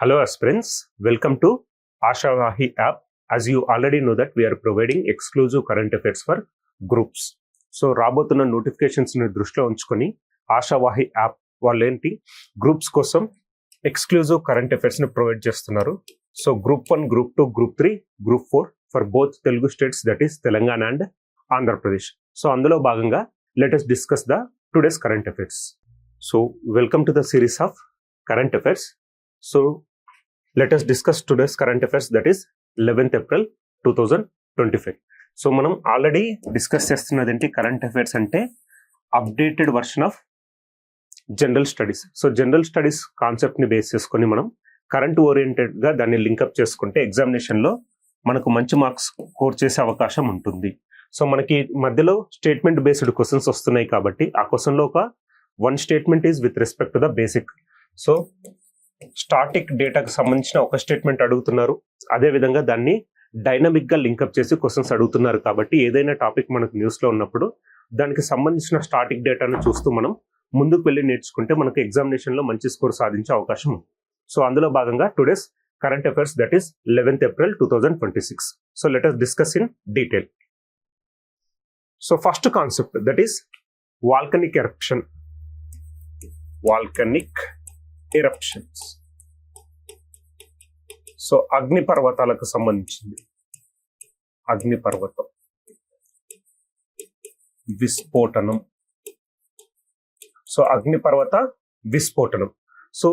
Hello aspirants, welcome to Ashavahi app. As you already know that we are providing exclusive current affairs for groups. So రాబోతున్న notifications ని దృష్టిలో ఉంచుకొని ఆశావాహి app వాళ్ళు ఏంటి groups కోసం exclusive current affairs ని provide చేస్తున్నారు. So group 1, group 2, group 3, group 4 for both Telugu states, that is Telangana and Andhra Pradesh. So అందులో భాగంగా let us discuss the today's current affairs. So welcome to the series of current affairs. So let us discuss today's current affairs, that is 11th April 2025. So మనం already discuss చేస్తున్నది ఏంటి current affairs అంటే updated version of general studies. So general studies కాన్సెప్ట్ని base చేసుకొని మనం current ఓరియంటెడ్గా దాన్ని link up చేసుకుంటే ఎగ్జామినేషన్లో మనకు మంచి మార్క్స్ స్కోర్ చేసే అవకాశం ఉంటుంది. సో మనకి మధ్యలో స్టేట్మెంట్ బేస్డ్ క్వశ్చన్స్ వస్తున్నాయి కాబట్టి ఆ క్వశ్చన్లో ఒక one statement is with respect to the basic. So static డేటాకు సంబంధించిన ఒక స్టేట్మెంట్ అడుగుతున్నారు, అదే విధంగా దాన్ని డైనమిక్ గా లింకప్ చేసి క్వశ్చన్స్ అడుగుతున్నారు. కాబట్టి ఏదైనా టాపిక్ మనకు న్యూస్ లో ఉన్నప్పుడు దానికి సంబంధించిన స్టాటిక్ డేటాను చూస్తూ మనం ముందుకు వెళ్ళి నేర్చుకుంటే మనకు ఎగ్జామినేషన్ లో మంచి స్కోర్ సాధించే అవకాశం ఉంది. సో అందులో భాగంగా today's current affairs, that is 11th April 2026. So let us discuss in detail. So first concept, that is volcanic eruption. Volcanic eruptions. So అగ్నిపర్వతాలకు సంబంధించింది. అగ్నిపర్వతం విస్ఫోటనం. సో అగ్నిపర్వత విస్ఫోటనం. సో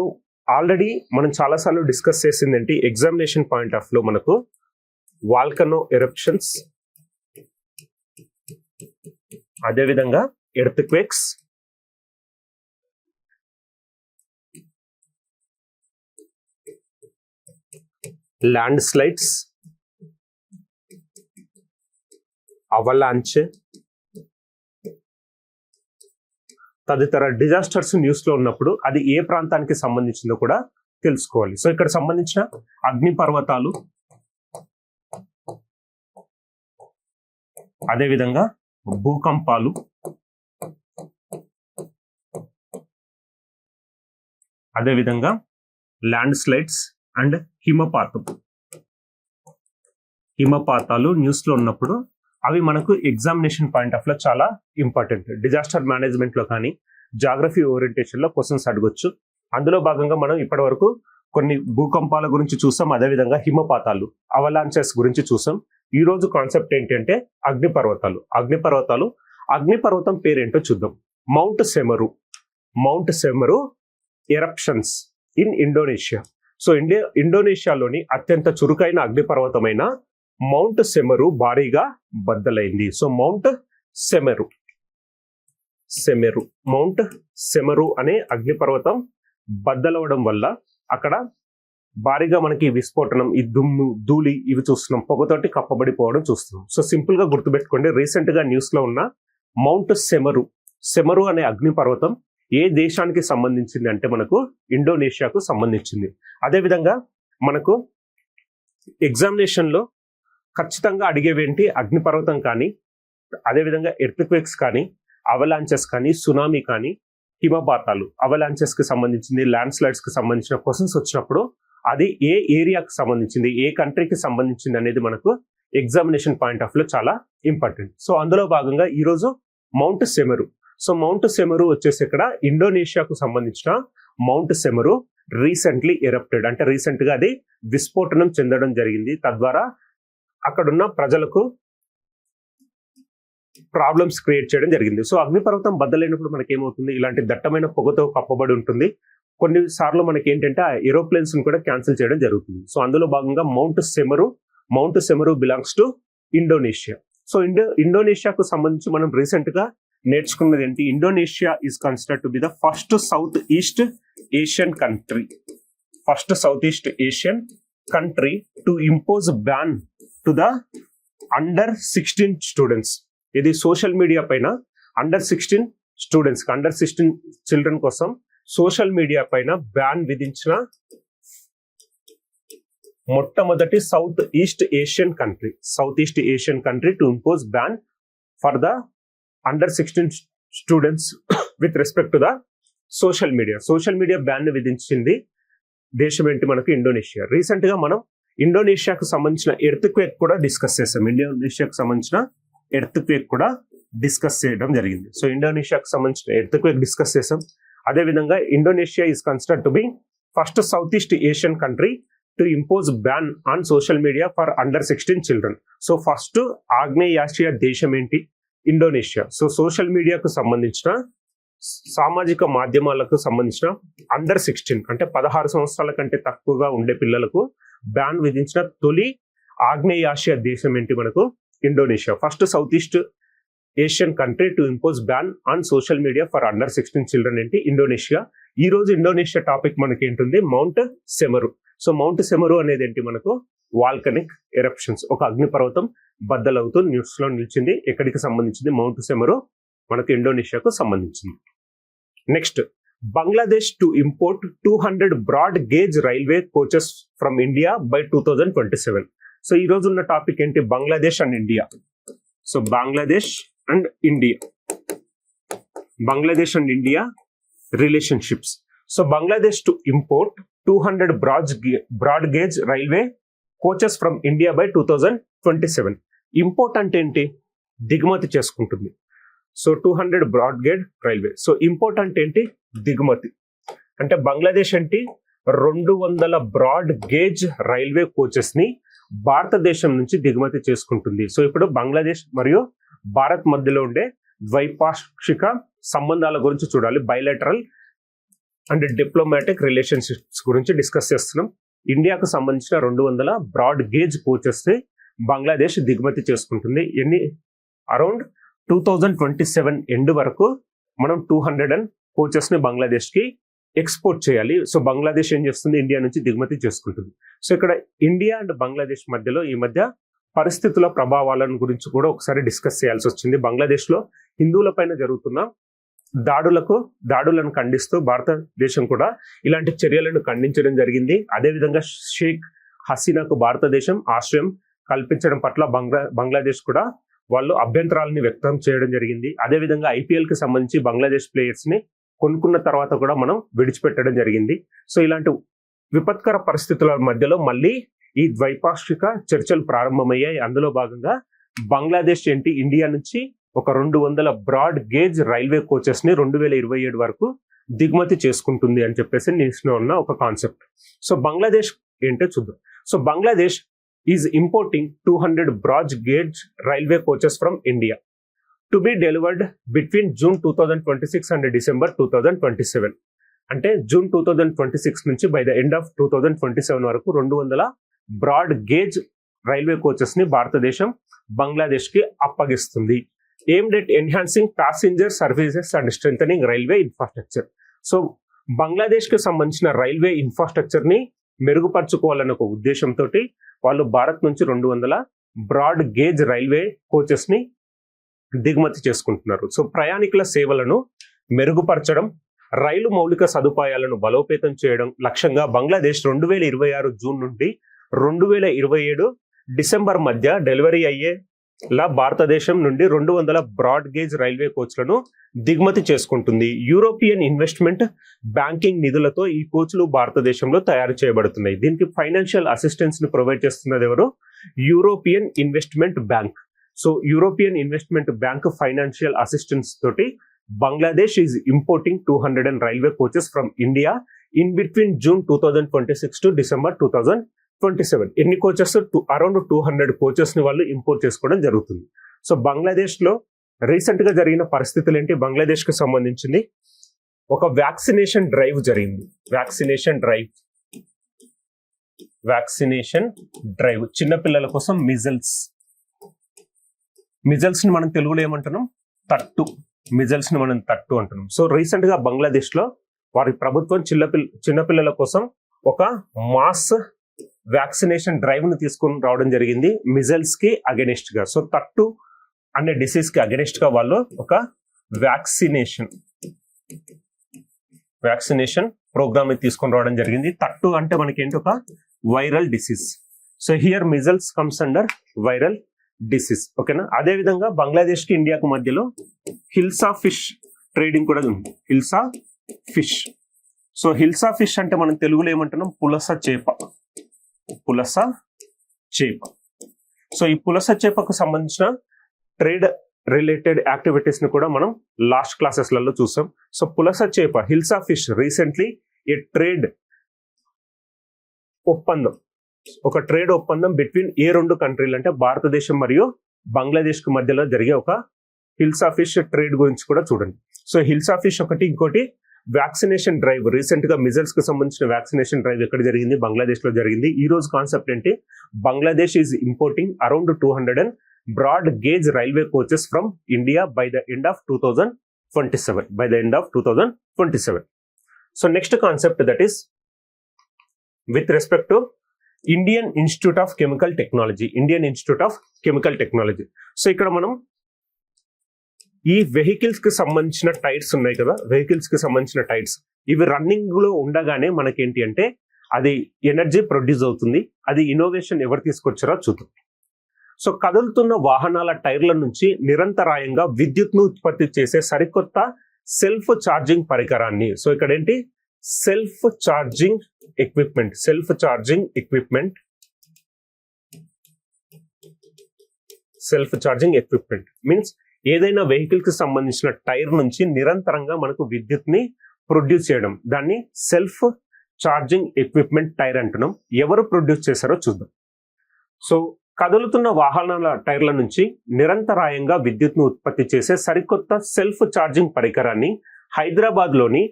ఆల్రెడీ మనం చాలాసార్లు డిస్కస్ చేసింది ఏంటి ఎగ్జామినేషన్ పాయింట్ ఆఫ్ లో మనకు వాల్కనో ఎరప్షన్స్, అదేవిధంగా ఎర్త్క్వేక్స్, ల్యాండ్ స్లైడ్స్, అవలాంచ్ తదితర డిజాస్టర్స్ న్యూస్ లో ఉన్నప్పుడు అది ఏ ప్రాంతానికి సంబంధించిందో కూడా తెలుసుకోవాలి. సో ఇక్కడ సంబంధించిన అగ్నిపర్వతాలు, అదేవిధంగా భూకంపాలు, అదేవిధంగా ల్యాండ్ స్లైడ్స్ అండ్ హిమపాతాలు న్యూస్ లో ఉన్నప్పుడు అవి మనకు ఎగ్జామినేషన్ పాయింట్ ఆఫ్ లో చాలా ఇంపార్టెంట్. డిజాస్టర్ మేనేజ్మెంట్ లో కానీ జాగ్రఫీ ఓరియంటేషన్ లో క్వశ్చన్స్ అడగొచ్చు. అందులో భాగంగా మనం ఇప్పటి వరకు కొన్ని భూకంపాల గురించి చూసాం, అదేవిధంగా హిమపాతాలు, అవలాంచెస్ గురించి చూసాం. ఈ రోజు కాన్సెప్ట్ ఏంటంటే అగ్నిపర్వతాలు. అగ్నిపర్వతం పేరేంటో చూద్దాం. Mount Semeru eruptions in Indonesia. So ఇండోనేషియాలోని అత్యంత చురుకైన అగ్నిపర్వతమైన మౌంట్ సెమరు భారీగా బద్దలైంది. సో మౌంట్ సెమరు అనే అగ్నిపర్వతం బద్దలవడం వల్ల అక్కడ భారీగా మనకి విస్ఫోటనం, ఈ దుమ్ము, ధూళి ఇవి చూస్తున్నాం, పొగతోటి కప్పబడిపోవడం చూస్తున్నాం. సో సింపుల్ గా గుర్తుపెట్టుకోండి, రీసెంట్ గా న్యూస్ లో ఉన్న మౌంట్ సెమరు అనే అగ్నిపర్వతం ఏ దేశానికి సంబంధించింది అంటే మనకు ఇండోనేషియాకు సంబంధించింది. అదేవిధంగా మనకు ఎగ్జామినేషన్ లో ఖచ్చితంగా అడిగేవేంటి అగ్నిపర్వతం కానీ, అదేవిధంగా ఎర్త్క్వేక్స్ కానీ, అవలాంచెస్ కానీ, సునామీ కానీ, హిమపాతాలు, అవలాంచెస్ కి సంబంధించింది, ల్యాండ్ స్లైడ్స్ కి సంబంధించిన క్వశ్చన్స్ వచ్చినప్పుడు అది ఏ ఏరియాకి సంబంధించింది, ఏ కంట్రీకి సంబంధించింది అనేది మనకు ఎగ్జామినేషన్ పాయింట్ ఆఫ్ లో చాలా ఇంపార్టెంట్. సో అందులో భాగంగా ఈరోజు మౌంట్ సెమరు. సో మౌంట్ సెమరు వచ్చేసి ఇక్కడ ఇండోనేషియాకు సంబంధించిన మౌంట్ సెమరు రీసెంట్లీ ఎరప్టెడ్, అంటే రీసెంట్ గా అది విస్ఫోటనం చెందడం జరిగింది. తద్వారా అక్కడున్న ప్రజలకు ప్రాబ్లమ్స్ క్రియేట్ చేయడం జరిగింది. సో అగ్నిపర్వతం బద్దలైనప్పుడు మనకి ఏమవుతుంది, ఇలాంటి దట్టమైన పొగతో కప్పబడి ఉంటుంది. కొన్నిసార్లు మనకి ఏంటంటే ఆ ఏరోప్లేన్స్ ని కూడా క్యాన్సిల్ చేయడం జరుగుతుంది. సో అందులో భాగంగా mount Semeru belongs to Indonesia. So ఇండోనేషియాకు సంబంధించి మనం రీసెంట్ గా నేర్చుకున్నది ఏంటి, Indonesia is considered to be the first south east Asian country to impose ban to the under 16 students. ఇది సోషల్ మీడియా పైన అండర్ 16 చిల్డ్రన్ కోసం సోషల్ మీడియా పైన బ్యాన్ విధించిన మొట్టమొదటి south east Asian country to impose ban for the under 16 students with respect to the social media ban ని విధించింది దేశం ఏంటి మనకు ఇండోనేషియా. రీసెంట్ గా మనం ఇండోనేషియాకు సంబంధించిన ఎర్త్ క్వేక్ కూడా డిస్కస్ చేసాం. ఇండోనేషియాకు సంబంధించిన ఎర్త్ క్వేక్ కూడా డిస్కస్ చేయడం జరిగింది. సో ఇండోనేషియాకు సంబంధించిన ఎర్త్ క్వేక్ డిస్కస్ చేసాం. అదేవిధంగా Indonesia is considered to B first south east Asian country to impose ban on social media for under 16 children. So first ఆగ్నేయాసియా దేశం ఏంటి? ఇండోనేషియా. సో సోషల్ మీడియాకు సంబంధించిన సామాజిక మాధ్యమాలకు సంబంధించిన అండర్ 16 అంటే 16 సంవత్సరాల కంటే తక్కువగా ఉండే పిల్లలకు బ్యాన్ విధించిన తొలి ఆగ్నేయాసియా దేశం ఏంటి మనకు? Indonesia. First south east Asian country to impose ban on social media for under 16 children ఏంటి? ఇండోనేషియా. ఈ రోజు ఇండోనేషియా టాపిక్ మనకి ఏంటుంది? Mount Semeru. So mount Semeru అనేది ఏంటి మనకు? వాల్కనిక్ ఎరప్షన్స్, ఒక అగ్నిపర్వతం బద్దలవుతూ న్యూస్ లో నిలిచింది. ఎక్కడికి సంబంధించింది? మౌంట్ సెమరు మనకు ఇండోనేషియాకు సంబంధించింది. Next, Bangladesh to import 200 broad gauge railway coaches from India by 2027. So ఈ రోజు ఉన్న టాపిక్ ఏంటి? Bangladesh and India. So Bangladesh and India, Bangladesh and India relationships. So Bangladesh to import 200 broad gauge railway coaches from India by 2027. Import అంటే ఏంటి? దిగుమతి చేసుకుంటుంది. So 200 broad gauge railway. So import అంటే ఏంటి? దిగుమతి. అంటే బంగ్లాదేశ్ ఏంటి? 200 బ్రాడ్ గేజ్ రైల్వే కోచెస్ ని భారతదేశం నుంచి దిగుమతి చేసుకుంటుంది. సో ఇప్పుడు బంగ్లాదేశ్ మరియు భారత్ మధ్యలో ఉండే ద్వైపాక్షిక సంబంధాల గురించి చూడాలి. బైలాటరల్ అండ్ డిప్లొమాటిక్ రిలేషన్షిప్స్ గురించి డిస్కస్ చేస్తున్నాం. ఇండియాకు సంబంధించిన 200 బ్రాడ్ గేజ్ కోచెస్ ని బంగ్లాదేశ్ దిగుమతి చేసుకుంటుంది. అరౌండ్ 2027 ఎండ్ వరకు మనం 200 కోచెస్ ని బంగ్లాదేశ్ కి ఎక్స్పోర్ట్ చేయాలి. సో బంగ్లాదేశ్ ఏం చేస్తుంది? ఇండియా నుంచి దిగుమతి చేసుకుంటుంది. సో ఇక్కడ ఇండియా అండ్ బంగ్లాదేశ్ మధ్యలో ఈ మధ్య పరిస్థితుల ప్రభావాలను గురించి కూడా ఒకసారి డిస్కస్ చేయాల్సి వచ్చింది. బంగ్లాదేశ్ లో హిందువుల పైన జరుగుతున్న దాడులను ఖండిస్తూ భారతదేశం కూడా ఇలాంటి చర్యలను ఖండించడం జరిగింది. అదేవిధంగా షేక్ హసీనాకు భారతదేశం ఆశ్రయం కల్పించడం పట్ల బంగ్లాదేశ్ కూడా వాళ్ళు అభ్యంతరాలని వ్యక్తం చేయడం జరిగింది. అదేవిధంగా ఐపీఎల్ కి సంబంధించి బంగ్లాదేశ్ ప్లేయర్స్ ని కొనుక్కున్న తర్వాత కూడా మనం విడిచిపెట్టడం జరిగింది. సో ఇలాంటి విపత్కర పరిస్థితుల మధ్యలో మళ్ళీ ఈ ద్వైపాక్షిక చర్చలు ప్రారంభమయ్యాయి. అందులో భాగంగా బంగ్లాదేశ్ ఏంటి? ఇండియా నుంచి ఒక 200 బ్రాడ్ గేజ్ రైల్వే కోచెస్ ని 2027 వరకు దిగుమతి చేసుకుంటుంది అని చెప్పేసి న్యూస్ లో ఉన్న ఒక కాన్సెప్ట్. సో బంగ్లాదేశ్ ఏంటో చూద్దాం. So Bangladesh is importing 200 broad gauge railway coaches from India to be delivered between June 2026 and December 2027. అంటే జూన్ 2026 నుంచి బై ద ఎండ్ ఆఫ్ 2027 వరకు 200 బ్రాడ్ గేజ్ రైల్వే కోచెస్ ని భారతదేశం బంగ్లాదేశ్ కి అప్పగిస్తుంది. aimed at enhancing passenger services and strengthening railway infrastructure. So Bangladesh కి సంబంధించిన railway infrastructure ని మెరుగుపరచుకోవాలన్న ఒక ఉద్దేశంతో వాళ్ళు భారత్ నుంచి 200 బ్రాడ్ గేజ్ రైల్వే కోచెస్ ని దిగుమతి చేసుకుంటున్నారు. సో ప్రయాణికుల సేవలను మెరుగుపరచడం, రైలు మౌలిక సదుపాయాలను బలోపేతం చేయడం లక్ష్యంగా బంగ్లాదేశ్ 2026 జూన్ నుండి 2027 డిసెంబర్ మధ్య డెలివరీ అయ్యేలా భారతదేశం నుండి 200 బ్రాడ్ గేజ్ రైల్వే కోచ్లను దిగుమతి చేసుకుంటుంది. యూరోపియన్ ఇన్వెస్ట్మెంట్ బ్యాంకింగ్ నిధులతో ఈ కోచ్లు భారతదేశంలో తయారు చేయబడుతున్నాయి. దీనికి ఫైనాన్షియల్ అసిస్టెన్స్ ని ప్రొవైడ్ చేస్తున్నది ఎవరు? European investment bank. So European investment bank financial assistance తోటి Bangladesh is importing 200 railway coaches from India in between June 2026 to December 2027. ఎన్ని కోచెస్? అరౌండ్ 200 కోచెస్ ని వాళ్ళు ఇంపోర్ట్ చేసుకోవడం జరుగుతుంది. సో బంగ్లాదేశ్ లో రీసెంట్ గా జరిగిన పరిస్థితులు ఏంటి? బంగ్లాదేశ్ కు సంబంధించింది ఒక వ్యాక్సినేషన్ డ్రైవ్ జరిగింది. వ్యాక్సినేషన్ డ్రైవ్ చిన్నపిల్లల కోసం మిజల్స్ ని మనం తెలుగులో ఏమంటున్నాం? మిజల్స్ ని మనం తట్టు అంటున్నాం. సో రీసెంట్ గా బంగ్లాదేశ్ లో వారి ప్రభుత్వం చిన్నపిల్లల కోసం ఒక మాస్ వ్యాక్సినేషన్ డ్రైవ్ ను తీసుకొని రావడం జరిగింది మిజల్స్ కి అగెనిస్ట్ గా. సో తట్టు అనే డిసీజ్ కి అగెనిస్ట్ గా వాళ్ళు ఒక వ్యాక్సినేషన్ ప్రోగ్రామ్ తీసుకొని రావడం జరిగింది. తట్టు అంటే మనకి ఏంటి? ఒక viral disease. So here measles comes under viral disease. ఓకేనా? అదే విధంగా బంగ్లాదేశ్ కి ఇండియాకు మధ్యలో హిల్సా ఫిష్ ట్రేడింగ్ కూడా ఉంది. Hilsa fish so hilsa fish అంటే మనం తెలుగులో ఏమంటున్నాం, పులస చేప. పులస చేప. సో ఈ పులస చేపకు సంబంధించిన ట్రేడ్ రిలేటెడ్ యాక్టివిటీస్ ని కూడా మనం లాస్ట్ క్లాసెస్లలో చూసాం. సో పులస చేప, హిల్సా ఫిష్ రీసెంట్లీ ఏ ట్రేడ్ ఒప్పందం, ఒక ట్రేడ్ ఒప్పందం బిట్వీన్ ఏ రెండు కంట్రీలు అంటే భారతదేశం మరియు బంగ్లాదేశ్ కు మధ్యలో జరిగే ఒక హిల్సా ఫిష్ ట్రేడ్ గురించి కూడా చూడండి. సో హిల్సా ఫిష్ ఒకటి, ఇంకోటి వ్యాక్సినేషన్ డ్రైవ్. రీసెంట్ గా మిజల్స్ కు సంబంధించిన వ్యాక్సినేషన్ డ్రైవ్ ఎక్కడ జరిగింది, బంగ్లాదేశ్ లో జరిగింది. ఈ రోజు కాన్సెప్ట్ ఏంటి, Bangladesh is importing around 200 broad gauge railway coaches from India by the end of 2027. So next concept that is with respect to Indian Institute of Chemical Technology. సో ఇక్కడ మనం ఈ వెహికల్స్ కి సంబంధించిన టైర్స్ ఉన్నాయి కదా, వెహికల్స్ కి సంబంధించిన టైర్స్ ఇవి రన్నింగ్ లో ఉండగానే మనకేంటి అంటే అది ఎనర్జీ ప్రొడ్యూస్ అవుతుంది. అది ఇన్నోవేషన్ ఎవరు తీసుకొచ్చారో చూద్దాం. సో కదులుతున్న వాహనాల టైర్ల నుంచి నిరంతరాయంగా విద్యుత్ను ఉత్పత్తి చేసే సరికొత్త సెల్ఫ్ ఛార్జింగ్ పరికరాన్ని, సో ఇక్కడ ఏంటి, సెల్ఫ్ ఛార్జింగ్ ఎక్విప్మెంట్ మీన్స్ ఏదైనా వెహికల్ కి సంబంధించిన టైర్ నుంచి నిరంతరంగా మనకు విద్యుత్ ని ప్రొడ్యూస్ చేయడం, దాన్ని సెల్ఫ్ ఛార్జింగ్ ఎక్విప్మెంట్ టైర్ అంటున్నాం. ఎవరు ప్రొడ్యూస్ చేశారో చూద్దాం. సో కదులుతున్న వాహనాల టైర్ల నుంచి నిరంతరాయంగా విద్యుత్ను ఉత్పత్తి చేసే సరికొత్త సెల్ఫ్ ఛార్జింగ్ పరికరాన్ని హైదరాబాద్ లోని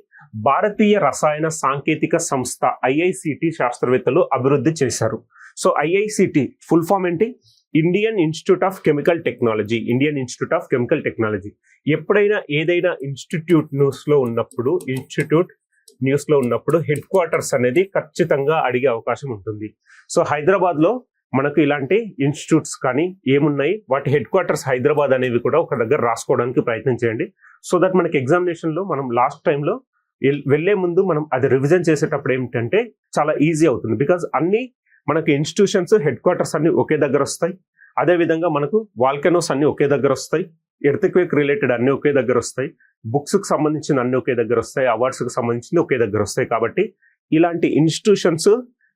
భారతీయ రసాయన సాంకేతిక సంస్థ IICT శాస్త్రవేత్తలు అభివృద్ధి చేశారు. సో IICT ఫుల్ ఫామ్ ఏంటి, Indian Institute of Chemical technology. ఎప్పుడైనా ఏదైనా ఇన్స్టిట్యూట్ న్యూస్ లో ఉన్నప్పుడు హెడ్ క్వార్టర్స్ అనేది ఖచ్చితంగా అడిగే అవకాశం ఉంటుంది. సో హైదరాబాద్ లో మనకు ఇలాంటి ఇన్స్టిట్యూట్స్ కానీ ఏమున్నాయి, వాటి హెడ్ క్వార్టర్స్ హైదరాబాద్ అనేవి కూడా ఒక దగ్గర రాసుకోవడానికి ప్రయత్నం చేయండి. సో దట్ మనకి ఎగ్జామినేషన్ లో మనం లాస్ట్ టైంలో వెళ్లే ముందు మనం అది రివిజన్ చేసేటప్పుడు ఏమిటంటే చాలా ఈజీ అవుతుంది. బికాజ్ అన్ని మనకి ఇన్స్టిట్యూషన్స్ హెడ్ క్వార్టర్స్ అన్ని ఒకే దగ్గర వస్తాయి. అదే విధంగా మనకు వాల్కెనోస్ అన్ని ఒకే దగ్గర వస్తాయి, ఎర్త్క్వేక్ రిలేటెడ్ అన్ని ఒకే దగ్గర వస్తాయి, బుక్స్ కి సంబంధించిన అన్ని ఒకే దగ్గర వస్తాయి, అవార్డ్స్ కి సంబంధించింది ఒకే దగ్గర వస్తాయి. కాబట్టి ఇలాంటి ఇన్స్టిట్యూషన్స్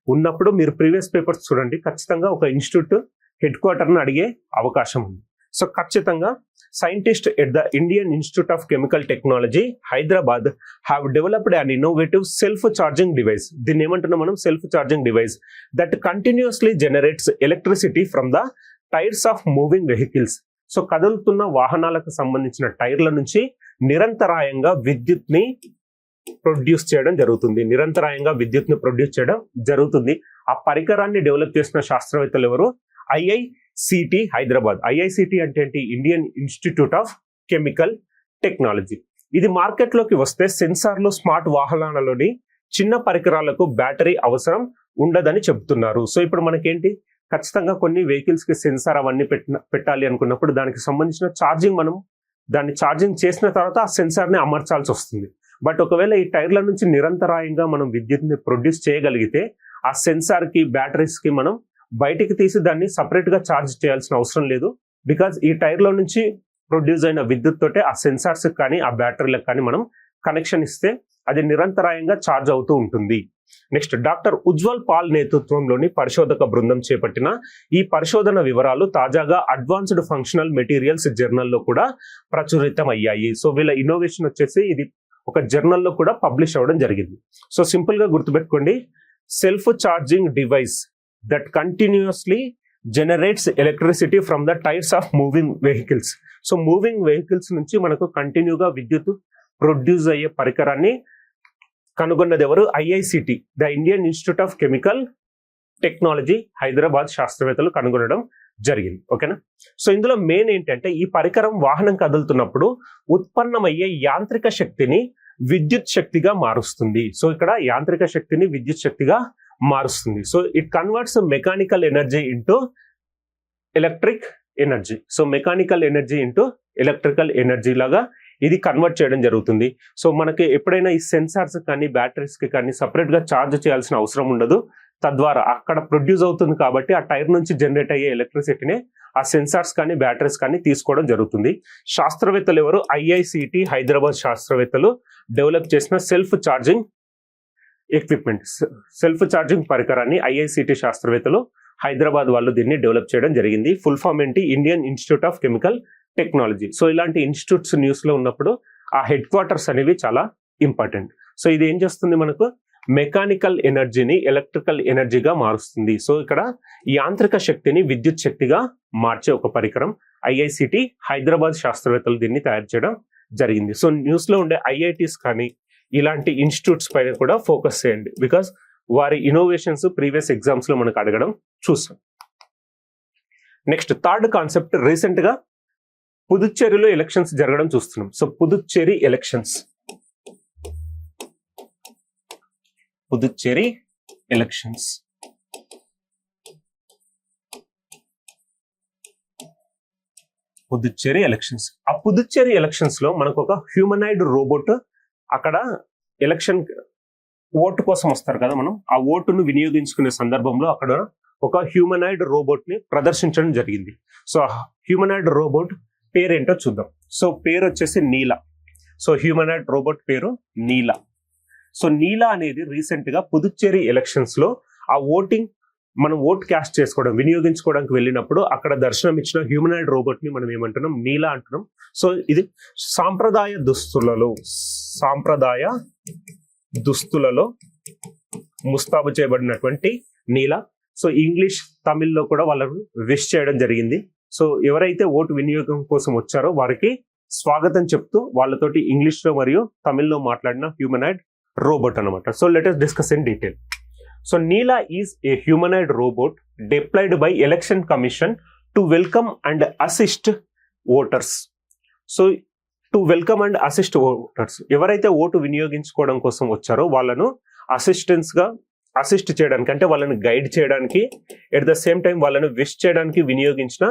ఉన్నప్పుడు మీరు ప్రీవియస్ పేపర్స్ చూడండి, ఖచ్చితంగా ఒక ఇన్స్టిట్యూట్ హెడ్ క్వార్టర్ని అడిగే అవకాశం ఉంది. సో ఖచ్చితంగా scientists at the Indian Institute of Chemical Technology, Hyderabad, have developed an innovative self-charging device. దీన్ని ఏమంటున్నాం మనం, self-charging device that continuously generates electricity from the tires of moving vehicles. So కదులుతున్న వాహనాలకు సంబంధించిన టైర్ల నుంచి నిరంతరాయంగా విద్యుత్ని ప్రొడ్యూస్ చేయడం జరుగుతుంది. ఆ పరికరాన్ని డెవలప్ చేసిన శాస్త్రవేత్తలు ఎవరు, IICT హైదరాబాద్. IICT అంటే ఏంటి, Indian Institute of Chemical technology. ఇది మార్కెట్లోకి వస్తే సెన్సార్లు స్మార్ట్ వాహనాలలోని చిన్న పరికరాలకు బ్యాటరీ అవసరం ఉండదని చెబుతున్నారు. సో ఇప్పుడు మనకేంటి, ఖచ్చితంగా కొన్ని వెహికల్స్ కి సెన్సార్ అవన్నీ పెట్టాలి అనుకున్నప్పుడు దానికి సంబంధించిన ఛార్జింగ్, మనం దాన్ని ఛార్జింగ్ చేసిన తర్వాత ఆ సెన్సార్ ని అమర్చాల్సి వస్తుంది. బట్ ఒకవేళ ఈ టైర్ల నుంచి నిరంతరాయంగా మనం విద్యుత్ని ప్రొడ్యూస్ చేయగలిగితే ఆ సెన్సార్ కి బ్యాటరీస్ కి మనం బయటికి తీసి దాన్ని సపరేట్ గా ఛార్జ్ చేయాల్సిన అవసరం లేదు. బికాజ్ ఈ టైర్ లో నుంచి ప్రొడ్యూస్ అయిన విద్యుత్ తోటే ఆ సెన్సార్స్ కానీ ఆ బ్యాటరీలకు కానీ మనం కనెక్షన్ ఇస్తే అది నిరంతరాయంగా ఛార్జ్ అవుతూ ఉంటుంది. నెక్స్ట్, డాక్టర్ ఉజ్వల్ పాల్ నేతృత్వంలోని పరిశోధక బృందం చేపట్టిన ఈ పరిశోధన వివరాలు తాజాగా అడ్వాన్స్డ్ ఫంక్షనల్ మెటీరియల్స్ జర్నల్లో కూడా ప్రచురితం అయ్యాయి. సో వీళ్ళ ఇన్నోవేషన్ వచ్చేసి ఇది ఒక జర్నల్లో కూడా పబ్లిష్ అవ్వడం జరిగింది. సో సింపుల్ గా గుర్తుపెట్టుకోండి, self charging device that continuously generates electricity from the tyres of moving vehicles. So moving vehicles నుంచి మనకు కంటిన్యూగా విద్యుత్ ప్రొడ్యూస్ అయ్యే పరికరాన్ని కనుగొన్నది ఎవరు, IICT, the Indian Institute of Chemical technology Hyderabad శాస్త్రవేత్తలు కనుగొనడం జరిగింది. ఓకేనా. సో ఇందులో మెయిన్ ఏంటంటే ఈ పరికరం వాహనం కదులుతున్నప్పుడు ఉత్పన్నమయ్యే యాంత్రిక శక్తిని విద్యుత్ శక్తిగా మారుస్తుంది. సో ఇక్కడ యాంత్రిక శక్తిని విద్యుత్ శక్తిగా మారుస్తుంది. So it converts mechanical energy into electric energy. So mechanical energy into electrical energy లాగా ఇది కన్వర్ట్ చేయడం జరుగుతుంది. సో మనకి ఎప్పుడైనా ఈ సెన్సార్స్ కానీ బ్యాటరీస్ కి కానీ సపరేట్ గా ఛార్జ్ చేయాల్సిన అవసరం ఉండదు. తద్వారా అక్కడ ప్రొడ్యూస్ అవుతుంది కాబట్టి ఆ టైర్ నుంచి జనరేట్ అయ్యే ఎలక్ట్రిసిటీని ఆ సెన్సార్స్ కానీ బ్యాటరీస్ కానీ తీసుకోవడం జరుగుతుంది. శాస్త్రవేత్తలు ఎవరు, IICT హైదరాబాద్ శాస్త్రవేత్తలు డెవలప్ చేసిన self charging equipment, self charging పరికరాన్ని ఐఐసిటి శాస్త్రవేత్తలు హైదరాబాద్ వాళ్ళు దీన్ని డెవలప్ చేయడం జరిగింది. ఫుల్ ఫామ్ ఏంటి? Indian Institute of Chemical Technology. So ఇలాంటి ఇన్స్టిట్యూట్స్ న్యూస్ లో ఉన్నప్పుడు ఆ హెడ్ క్వార్టర్స్ అనేవి చాలా ఇంపార్టెంట్. సో ఇది ఏం చేస్తుంది? మనకు మెకానికల్ ఎనర్జీని ఎలక్ట్రికల్ ఎనర్జీగా మారుస్తుంది. సో ఇక్కడ యాంత్రిక శక్తిని విద్యుత్ శక్తిగా మార్చే ఒక పరికరం ఐఐసిటి హైదరాబాద్ శాస్త్రవేత్తలు దీన్ని తయారు చేయడం జరిగింది. సో న్యూస్ లో ఉండే ఐఐటీస్ కానీ ఇలాంటి ఇన్స్టిట్యూట్స్ పైన కూడా ఫోకస్ చేయండి, బికాస్ వారి ఇన్నోవేషన్స్ ప్రీవియస్ ఎగ్జామ్స్ లో మనకు అడగడం చూస్తాం. నెక్స్ట్ థర్డ్ కాన్సెప్ట్, రీసెంట్ గా పుదుచ్చేరిలో ఎలక్షన్స్ జరగడం చూస్తున్నాం. So Puducherry elections, Puducherry elections Puducherry elections. ఆ పుదుచ్చేరి ఎలక్షన్స్ లో మనకు ఒక హ్యూమనాయిడ్ రోబోట్ అక్కడ ఎలక్షన్ ఓటు కోసం వస్తారు కదా, మనం ఆ ఓటును వినియోగించుకునే సందర్భంలో అక్కడ ఒక హ్యూమనాయిడ్ రోబోట్ ని ప్రదర్శించడం జరిగింది. సో హ్యూమనాయిడ్ రోబోట్ పేరేంటో చూద్దాం. సో పేరు వచ్చేసి నీలా. సో హ్యూమనాయిడ్ రోబోట్ పేరు నీలా. సో నీలా అనేది రీసెంట్ గా పుదుచ్చేరి ఎలక్షన్స్ లో ఆ ఓటింగ్ మనం ఓట్ క్యాస్ట్ చేసుకోవడం వినియోగించుకోవడానికి వెళ్ళినప్పుడు అక్కడ దర్శనం ఇచ్చిన హ్యూమనాయిడ్ రోబోట్ ని మనం ఏమంటున్నాం? నీలా అంటున్నాం. సో ఇది సాంప్రదాయ దుస్తులలో ముస్తాబు చేయబడినటువంటి నీలా. సో ఇంగ్లీష్ తమిళ్లో కూడా వాళ్ళను విష్ చేయడం జరిగింది. సో ఎవరైతే ఓటు వినియోగం కోసం వచ్చారో వారికి స్వాగతం చెప్తూ వాళ్ళతోటి ఇంగ్లీష్ లో మరియు తమిళ్లో మాట్లాడిన హ్యూమనాయిడ్ రోబోట్ అనమాట. So let us discuss in detail. So Neela is a humanoid robot deployed by Election Commission to welcome and assist voters. So to welcome and assist voters, ఎవరైతే ఓటు వినియోగించుకోవడం కోసం వచ్చారో వాళ్ళను assist చేయడానికి, అంటే వాళ్ళని guide చేయడానికి, at the same time వాళ్ళను wish చేయడానికి వినియోగించిన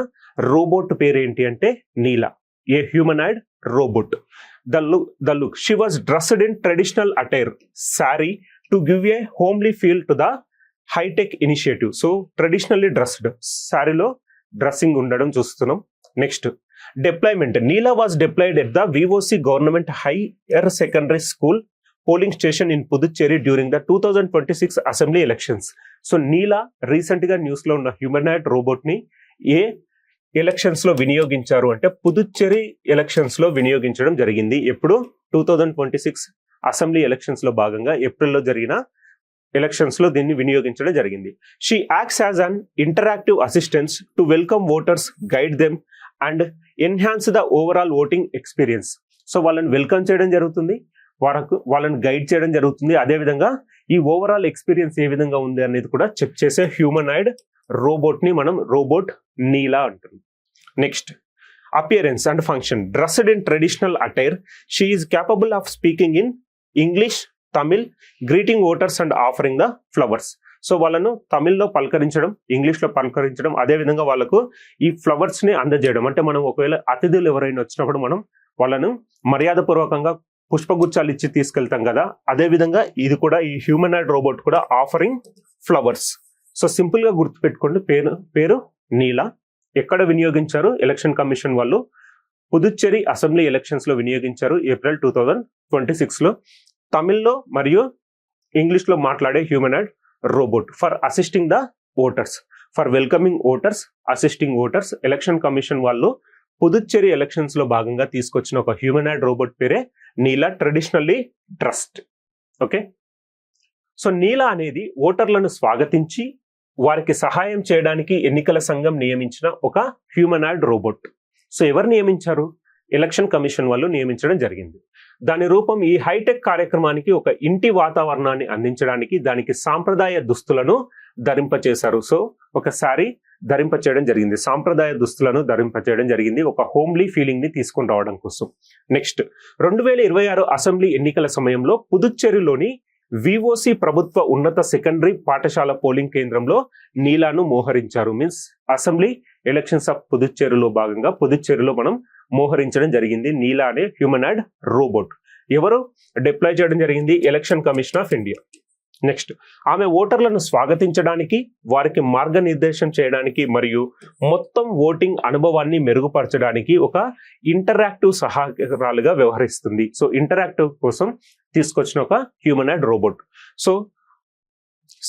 రోబోట్ పేరు ఏంటి అంటే నీలా, ఏ humanoid robot. The look. She was dressed in traditional attire, saree, to give a homely feel to the high-tech initiative. So, traditionally dressed. Saree lo dressing undadam chustunam. Next, deployment. Neela was deployed at the VOC Government Higher Secondary School polling station in Puducherry during the 2026 Assembly elections. So, Neela recent ga news lo unna humanoid robot ni elections లో వినియోగించారు అంటే Puducherry elections లో వినియోగించడం జరిగింది. ఎప్పుడు? 2026 assembly elections లో భాగంగా ఏప్రిల్లో జరిగిన ఎలక్షన్స్ లో దీన్ని వినియోగించడం జరిగింది. She acts as an interactive assistance to welcome voters, guide them and enhance the overall voting experience. So వాళ్ళని వెల్కమ్ చేయడం జరుగుతుంది, వాళ్ళని గైడ్ చేయడం జరుగుతుంది. అదేవిధంగా ఈ ఓవరాల్ ఎక్స్పీరియన్స్ ఏ విధంగా ఉంది అనేది కూడా చెక్ చేసే హ్యూమనాయిడ్ రోబోట్ ని మనం రోబోట్ నీలా అంటున్నాం. Next, appearance and function. Dressed in traditional attire, she is capable of speaking in English, Tamil, greeting voters and offering the flowers. So వాళ్ళను తమిళ్లో పలకరించడం, ఇంగ్లీష్ లో పలకరించడం, అదే విధంగా వాళ్ళకు ఈ ఫ్లవర్స్ ని అందజేయడం. అంటే మనం ఒకవేళ అతిథులు ఎవరైనా వచ్చినప్పుడు మనం వాళ్ళను మర్యాదపూర్వకంగా పుష్పగుచ్చాలు ఇచ్చి తీసుకెళ్తాం కదా, అదే విధంగా ఇది కూడా ఈ హ్యూమనాయిడ్ రోబోట్ కూడా ఆఫరింగ్ ఫ్లవర్స్. సో సింపుల్ గా గుర్తుపెట్టుకోండి, పేరు నీలా. ఎక్కడ వినియోగించారు? ఎలక్షన్ కమిషన్ వాళ్ళు పుదుచ్చేరి అసెంబ్లీ ఎలక్షన్స్ లో వినియోగించారు ఏప్రిల్ 2026 లో. తమిళ్లో మరియు ఇంగ్లీష్ లో మాట్లాడే humanoid robot for assisting the voters, for welcoming voters, assisting voters. Election commission వాళ్ళు పుదుచ్చేరి ఎలక్షన్స్ లో భాగంగా తీసుకొచ్చిన ఒక హ్యూమనాయిడ్ రోబోట్ పేరే నీలా, ట్రెడిషనల్లీ డ్రెస్డ్. ఓకే, సో నీలా అనేది ఓటర్లను స్వాగతించి వారికి సహాయం చేయడానికి ఎన్నికల సంఘం నియమించిన ఒక హ్యూమనాయిడ్ రోబోట్. సో ఎవరు నియమించారు? ఎలక్షన్ కమిషన్ వాళ్ళు నియమించడం జరిగింది. దాని రూపం ఈ హైటెక్ కార్యక్రమానికి ఒక ఇంటి వాతావరణాన్ని అందించడానికి దానికి సాంప్రదాయ దుస్తులను ధరింపచేశారు. సో ఒకసారి ధరింపచేయడం జరిగింది, సాంప్రదాయ దుస్తులను ధరింపచేయడం జరిగింది, ఒక హోమ్లీ ఫీలింగ్ ని తీసుకొని రావడం కోసం. నెక్స్ట్, 2026 అసెంబ్లీ ఎన్నికల సమయంలో పుదుచ్చేరిలోని విఓసి ప్రభుత్వ ఉన్నత సెకండరీ పాఠశాల పోలింగ్ కేంద్రంలో నీలాను మోహరించారు. మీన్స్ అసెంబ్లీ ఎలక్షన్స్ ఆఫ్ పుదుచ్చేరిలో భాగంగా పుదుచ్చేరిలో మనం మోహరించడం జరిగింది నీలా అనే హ్యూమనాయిడ్ రోబోట్. ఎవరు డిప్లాయ్ చేయడం జరిగింది? Election commission of India. Next, ఆమె ఓటర్లను స్వాగతించడానికి, వారికి మార్గనిర్దేశం చేయడానికి మరియు మొత్తం ఓటింగ్ అనుభవాన్ని మెరుగుపరచడానికి ఒక ఇంటరాక్టివ్ సహాయకురాలుగా వ్యవహరిస్తుంది. సో ఇంటరాక్టివ్ కోసం తీసుకొచ్చిన ఒక హ్యూమనాయిడ్ రోబోట్. సో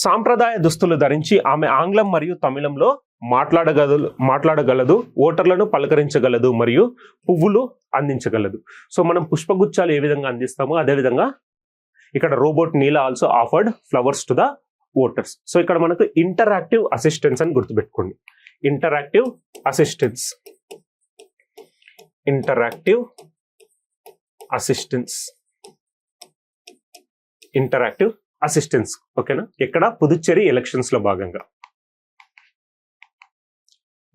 సాంప్రదాయ దుస్తులు ధరించి ఆమె ఆంగ్లం మరియు తమిళంలో మాట్లాడగలదు, ఓటర్లను పలకరించగలదు మరియు పువ్వులు అందించగలదు. సో మనం పుష్పగుచ్చాలు ఏ విధంగా అందిస్తామో అదేవిధంగా ఇక్కడ robot Neela also offered flowers to the voters. So ఇక్కడ మనకు ఇంటరాక్టివ్ అసిస్టెన్స్ అని గుర్తుపెట్టుకోండి. Interactive assistance, interactive assistance, interactive assistance. ఓకేనా? ఇక్కడ పుదుచ్చేరి ఎలక్షన్స్ లో భాగంగా.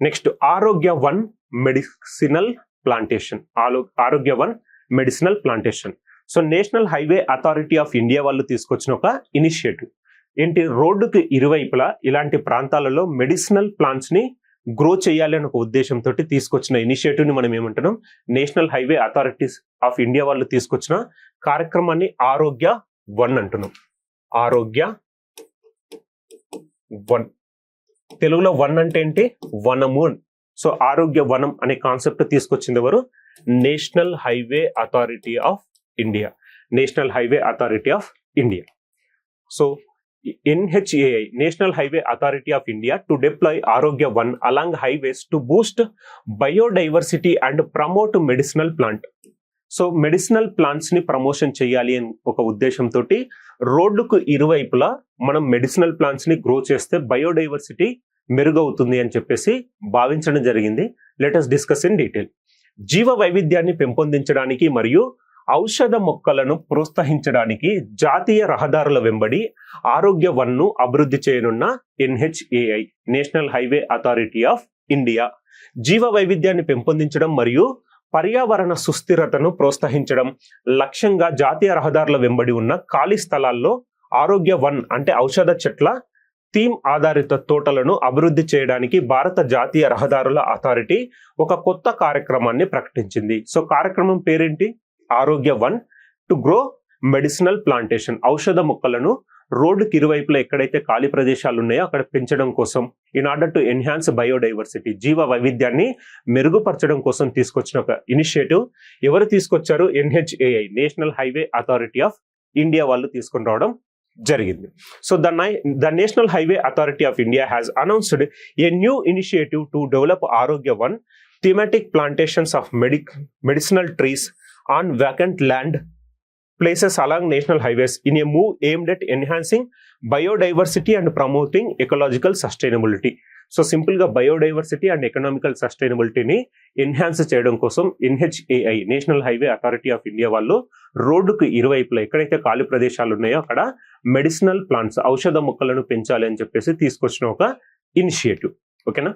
నెక్స్ట్ ఆరోగ్య వన్ మెడిసినల్ ప్లాంటేషన్. ఆరోగ్య one medicinal plantation. So national highway authority of India వాళ్ళు తీసుకొచ్చిన ఒక ఇనిషియేటివ్ ఏంటి, రోడ్డుకి ఇరువైపులా ఇలాంటి ప్రాంతాలలో మెడిసినల్ ప్లాంట్స్ ని గ్రో చేయాలి అనే ఒక ఉద్దేశంతో తీసుకొచ్చిన ఇనిషియేటివ్ ని మనం ఏమంటున్నాం, national highway authorities of India వాళ్ళు తీసుకొచ్చిన కార్యక్రమాన్ని ఆరోగ్య వన్ అంటున్నాం. ఆరోగ్య వన్, తెలుగులో వన్ అంటే ఏంటి, వనము. సో ఆరోగ్య వనం అనే కాన్సెప్ట్ తీసుకొచ్చింది ఎవరు, national highway authority of India. National highway authority of India. So NHAI, National Highway Authority of India, to deploy Arogya One along highways to boost biodiversity and promote medicinal plant. So medicinal plants ని promotion చేయాలి అని ఒక ఉద్దేశంతో రోడ్డుకు ఇరువైపులా మనం medicinal plants ని grow చేస్తే బయోడైవర్సిటీ మెరుగవుతుంది అని చెప్పేసి భావించడం జరిగింది. Let us discuss in detail. జీవ వైవిధ్యాన్ని పెంపొందించడానికి మరియు ఔషధ మొక్కలను ప్రోత్సహించడానికి జాతీయ రహదారుల వెంబడి ఆరోగ్య వన్ ను అభివృద్ధి చేయనున్న NHAI, national highway authority of India, జీవ వైవిధ్యాన్ని పెంపొందించడం మరియు పర్యావరణ సుస్థిరతను ప్రోత్సహించడం లక్ష్యంగా జాతీయ రహదారుల వెంబడి ఉన్న ఖాళీ స్థలాల్లో ఆరోగ్య వన్ అంటే ఔషధ చెట్ల థీమ్ ఆధారిత తోటలను అభివృద్ధి చేయడానికి భారత జాతీయ రహదారుల అథారిటీ ఒక కొత్త కార్యక్రమాన్ని ప్రకటించింది. సో కార్యక్రమం పేరేంటి, ఆరోగ్య one to grow medicinal plantation. ఔషధ మొక్కలను రోడ్డుకి ఇరువైపులా ఎక్కడైతే ఖాళీ ప్రదేశాలు ఉన్నాయో అక్కడ పెంచడం కోసం, in order to enhance biodiversity, జీవ వైవిధ్యాన్ని మెరుగుపరచడం కోసం తీసుకొచ్చిన ఒక ఇనిషియేటివ్. ఎవరు తీసుకొచ్చారు, NHAI, national highway authority of India వాళ్ళు తీసుకొని రావడం జరిగింది. So the national highway authority of India has announced a new initiative to develop Arogya Van thematic plantations of medicinal trees on vacant land places along national highways in a move aimed at enhancing biodiversity and promoting ecological sustainability. So simple గా biodiversity and economical సస్టైనబిలిటీని enhance చేయడం కోసం NHAI, national highway authority of India వాళ్ళు రోడ్డుకు ఇరువైపులా ఎక్కడైతే ఖాళీ ప్రదేశాలు ఉన్నాయో అక్కడ మెడిసినల్ ప్లాంట్స్, ఔషధ మొక్కలను పెంచాలి అని చెప్పేసి తీసుకొచ్చిన ఒక ఇనిషియేటివ్. ఓకేనా?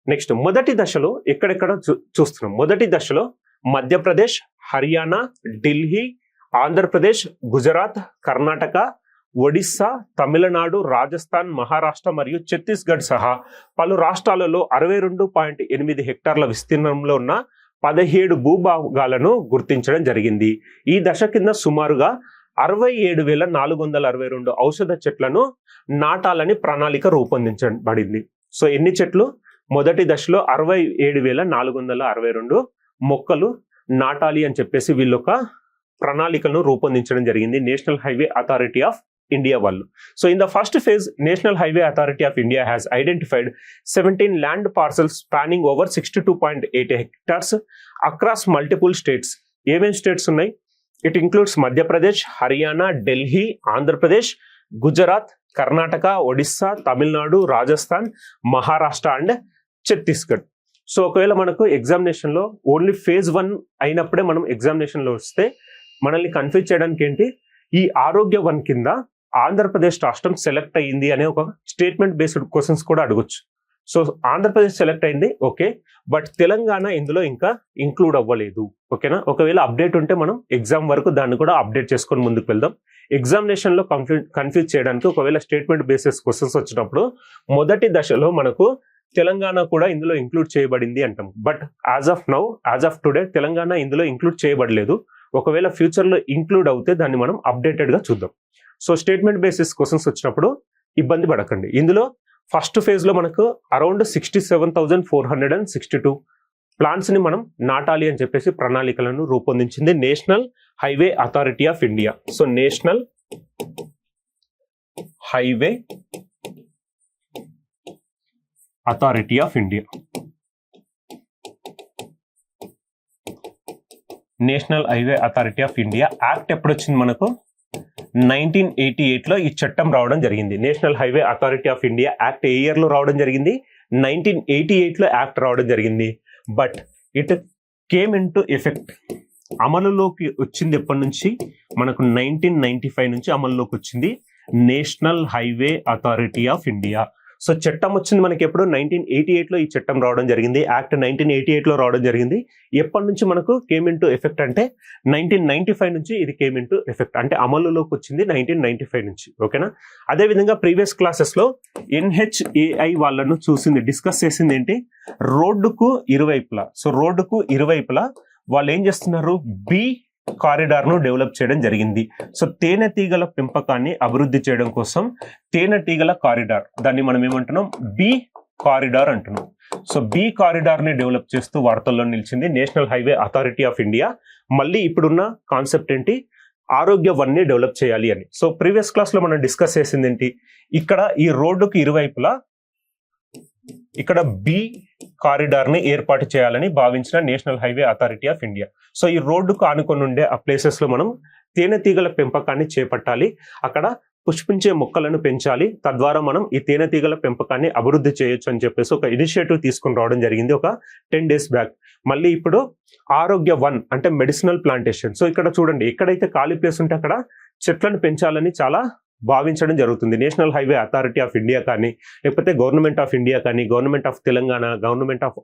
నెక్స్ట్ మొదటి దశలో ఎక్కడెక్కడ చూస్తున్నాం. మొదటి దశలో మధ్యప్రదేశ్, హర్యానా, ఢిల్లీ, ఆంధ్రప్రదేశ్, గుజరాత్, కర్ణాటక, ఒడిస్సా, తమిళనాడు, రాజస్థాన్, మహారాష్ట్ర మరియు ఛత్తీస్గఢ్ సహా పలు రాష్ట్రాలలో 62.8 హెక్టార్ల విస్తీర్ణంలో ఉన్న 17 భూభాగాలను గుర్తించడం జరిగింది. ఈ దశ కింద సుమారుగా 67,462 ఔషధ చెట్లను నాటాలని ప్రణాళిక రూపొందించబడింది. సో ఎన్ని చెట్లు, మొదటి దశలో 67,462 మొక్కలు నాటాలి అని చెప్పేసి వీళ్ళొక ప్రణాళికను రూపొందించడం జరిగింది national highway authority of India వాళ్ళు. So in the first phase national highway authority of India has identified 17 land parcels spanning over 62.8 hectares across multiple states. ఏమేం స్టేట్స్ ఉన్నాయి, it includes Madhya Pradesh, Haryana, Delhi, Andhra Pradesh, Gujarat, Karnataka, Odisha, Tamil Nadu, Rajasthan, Maharashtra and Chhattisgarh. So ఒకవేళ మనకు ఎగ్జామినేషన్ లో only phase 1 అయినప్పుడే మనం examination లో వస్తే మనల్ని కన్ఫ్యూజ్ చేయడానికి ఏంటి, ఈ ఆరోగ్య వన్ కింద ఆంధ్రప్రదేశ్ రాష్ట్రం సెలెక్ట్ అయ్యింది అనే ఒక స్టేట్మెంట్ బేస్డ్ క్వశ్చన్స్ కూడా అడగొచ్చు. సో ఆంధ్రప్రదేశ్ సెలెక్ట్ అయింది, ఓకే, బట్ తెలంగాణ ఇందులో ఇంకా ఇంక్లూడ్ అవ్వలేదు. ఓకేనా? ఒకవేళ అప్డేట్ ఉంటే మనం ఎగ్జామ్ వరకు దాన్ని కూడా అప్డేట్ చేసుకొని ముందుకు వెళ్దాం. ఎగ్జామినేషన్ లో కన్ఫ్యూజ్ చేయడానికి ఒకవేళ స్టేట్మెంట్ బేసిస్ క్వశ్చన్స్ వచ్చినప్పుడు మొదటి దశలో మనకు తెలంగాణ కూడా ఇందులో ఇంక్లూడ్ చేయబడింది అంటాం. But as of today Telangana ఇందులో ఇంక్లూడ్ చేయబడలేదు. ఒకవేళ ఫ్యూచర్ లో ఇంక్లూడ్ అవుతే దాన్ని మనం అప్డేటెడ్ గా చూద్దాం. సో స్టేట్మెంట్ బేసిస్ క్వశ్చన్స్ వచ్చినప్పుడు ఇబ్బంది పడకండి. ఇందులో ఫస్ట్ ఫేజ్ లో మనకు అరౌండ్ 67,462 ప్లాంట్స్ ని మనం నాటాలి అని చెప్పేసి ప్రణాళికలను రూపొందించింది national highway authority of India. So national highway authority of India. National highway authority of India act ఎప్పుడు వచ్చింది మనకు? 1988లో ఈ చట్టం రావడం జరిగింది. National highway authority of India act A year లో రావడం జరిగింది? 1988లో యాక్ట్ రావడం జరిగింది. But it came in to effect, అమలులోకి వచ్చింది ఎప్పటి నుంచి మనకు? 1995 నుంచి అమలులోకి వచ్చింది national highway authority of India. So చట్టం వచ్చింది మనకి ఎప్పుడు? 1988లో ఈ చట్టం రావడం జరిగింది. యాక్ట్ 1988లో రావడం జరిగింది. ఎప్పటి నుంచి మనకు కేమ్ ఇన్ టు ఎఫెక్ట్ అంటే 1995 నుంచి ఇది కేమ్ ఇన్ టు ఎఫెక్ట్, అంటే అమలులోకి వచ్చింది 1995 నుంచి. ఓకేనా? అదేవిధంగా ప్రీవియస్ క్లాసెస్ లో NHAI వాళ్ళను డిస్కస్ చేసింది ఏంటి? రోడ్డుకు ఇరువైపులా, సో రోడ్డుకు ఇరువైపులా వాళ్ళు ఏం చేస్తున్నారు? బీ కారిడార్ ను డెవలప్ చేయడం జరిగింది. సో తేనెటీగల పెంపకాన్ని అభివృద్ధి చేయడం కోసం తేనెటీగల కారిడార్, దాన్ని మనం ఏమంటున్నాం? బీ కారిడార్ అంటున్నాం. సో బీ కారిడార్ ని డెవలప్ చేస్తూ వార్తల్లో నిలిచింది national highway authority of India. మళ్ళీ ఇప్పుడున్న కాన్సెప్ట్ ఏంటి? ఆరోగ్య వన్ ని డెవలప్ చేయాలి అని. సో ప్రీవియస్ క్లాస్ లో మనం డిస్కస్ చేసింది ఏంటి? ఇక్కడ ఈ రోడ్డుకు ఇరువైపులా ఇక్కడ బి కారిడార్ ని ఏర్పాటు చేయాలని భావించిన national highway authority of India. So ఈ రోడ్డుకు ఆనుకొని ఉండే ఆ ప్లేసెస్ లో మనం తేనెటీగల పెంపకాన్ని చేపట్టాలి, అక్కడ పుష్పించే మొక్కలను పెంచాలి, తద్వారా మనం ఈ తేనెటీగల పెంపకాన్ని అభివృద్ధి చేయొచ్చు అని చెప్పేసి ఒక ఇనిషియేటివ్ తీసుకుని రావడం జరిగింది ఒక 10 days బ్యాక్. మళ్ళీ ఇప్పుడు ఆరోగ్య వన్ అంటే మెడిసినల్ ప్లాంటేషన్. సో ఇక్కడ చూడండి, ఎక్కడైతే ఖాళీ ప్లేస్ ఉంటే అక్కడ చెట్లను పెంచాలని చాలా భావించడం జరుగుతుంది. National highway authority of India కానీ, లేకపోతే గవర్నమెంట్ ఆఫ్ ఇండియా కానీ, government of Telangana, government of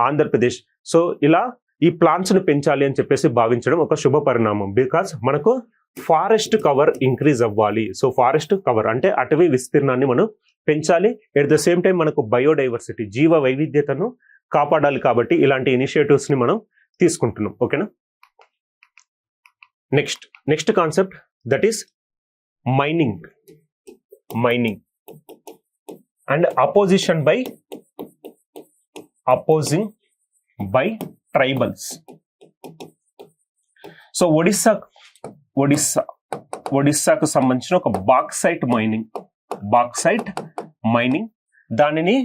Andhra Pradesh, so ఇలా ఈ ప్లాంట్స్ ను పెంచాలి అని చెప్పేసి భావించడం ఒక శుభ పరిణామం. బికాస్ మనకు ఫారెస్ట్ కవర్ ఇంక్రీజ్ అవ్వాలి. సో ఫారెస్ట్ కవర్ అంటే అటవీ విస్తీర్ణాన్ని మనం పెంచాలి, ఎట్ ద సేమ్ టైం మనకు బయోడైవర్సిటీ, జీవ వైవిధ్యతను కాపాడాలి. కాబట్టి ఇలాంటి ఇనిషియేటివ్స్ ని మనం తీసుకుంటున్నాం. ఓకేనా? Next concept that is mining and opposing by tribals. So ఒడిస్సాకు సంబంధించిన ఒక బాక్సైట్ మైనింగ్ దానిని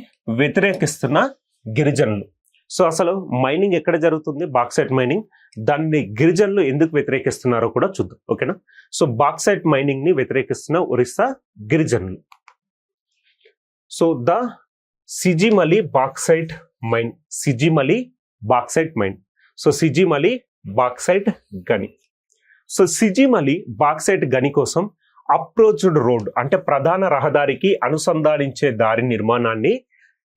వ్యతిరేకిస్తున్న గిరిజనులు. సో అసలు మైనింగ్ ఎక్కడ జరుగుతుంది? Bauxite mining. దాన్ని గిరిజనులు ఎందుకు వ్యతిరేకిస్తున్నారో కూడా చూద్దాం. ఓకేనా? సో బాక్సైట్ మైనింగ్ ని వ్యతిరేకిస్తున్న ఒరిస్సా గిరిజనులు. So the Sijimali bauxite mine. So Sijimali bauxite గని. సో సిజిమలి బాక్సైట్ గని కోసం అప్రోచ్డ్ రోడ్ అంటే ప్రధాన రహదారికి అనుసంధానించే దారి నిర్మాణాన్ని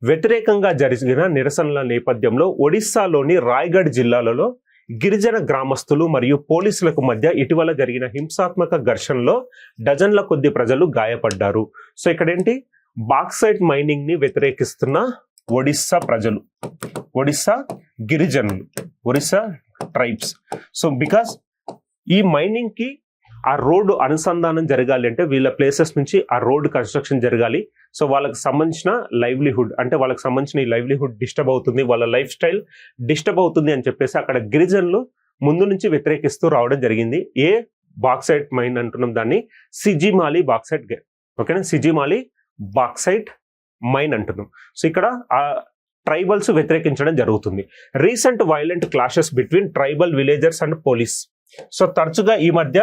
వ్యతిరేకంగా జరిగిన నిరసనల నేపథ్యంలో ఒడిస్సాలోని రాయ్గఢ్ జిల్లాలలో గిరిజన గ్రామస్తులు మరియు పోలీసులకు మధ్య ఇటీవల జరిగిన హింసాత్మక ఘర్షణలో డజన్ల కొద్ది ప్రజలు గాయపడ్డారు. సో ఇక్కడ ఏంటి? బాక్సైట్ మైనింగ్ ని వ్యతిరేకిస్తున్న ఒడిస్సా ప్రజలు, ఒడిస్సా గిరిజనులు, ఒడిస్సా ట్రైబ్స్. సో బికాస్ ఈ మైనింగ్ కి ఆ రోడ్డు అనుసంధానం జరగాలి అంటే వీళ్ళ ప్లేసెస్ నుంచి ఆ రోడ్డు కన్స్ట్రక్షన్ జరగాలి. సో వాళ్ళకి సంబంధించిన లైవ్లీహుడ్ అంటే వాళ్ళకి సంబంధించిన ఈ లైవ్లీహుడ్ డిస్టర్బ్ అవుతుంది, వాళ్ళ లైఫ్ స్టైల్ డిస్టర్బ్ అవుతుంది అని చెప్పేసి అక్కడ గిరిజనులు ముందు నుంచి వ్యతిరేకిస్తూ రావడం జరిగింది. ఏ బాక్సైట్ మైన్ అంటున్నాం? దాన్ని సిజిమాలి బాక్సైట్. ఓకేనా? సిజిమాలి బాక్సైట్ మైన్ అంటున్నాం. సో ఇక్కడ ఆ ట్రైబల్స్ వ్యతిరేకించడం జరుగుతుంది. Recent violent clashes between tribal villagers and police. So తరచుగా ఈ మధ్య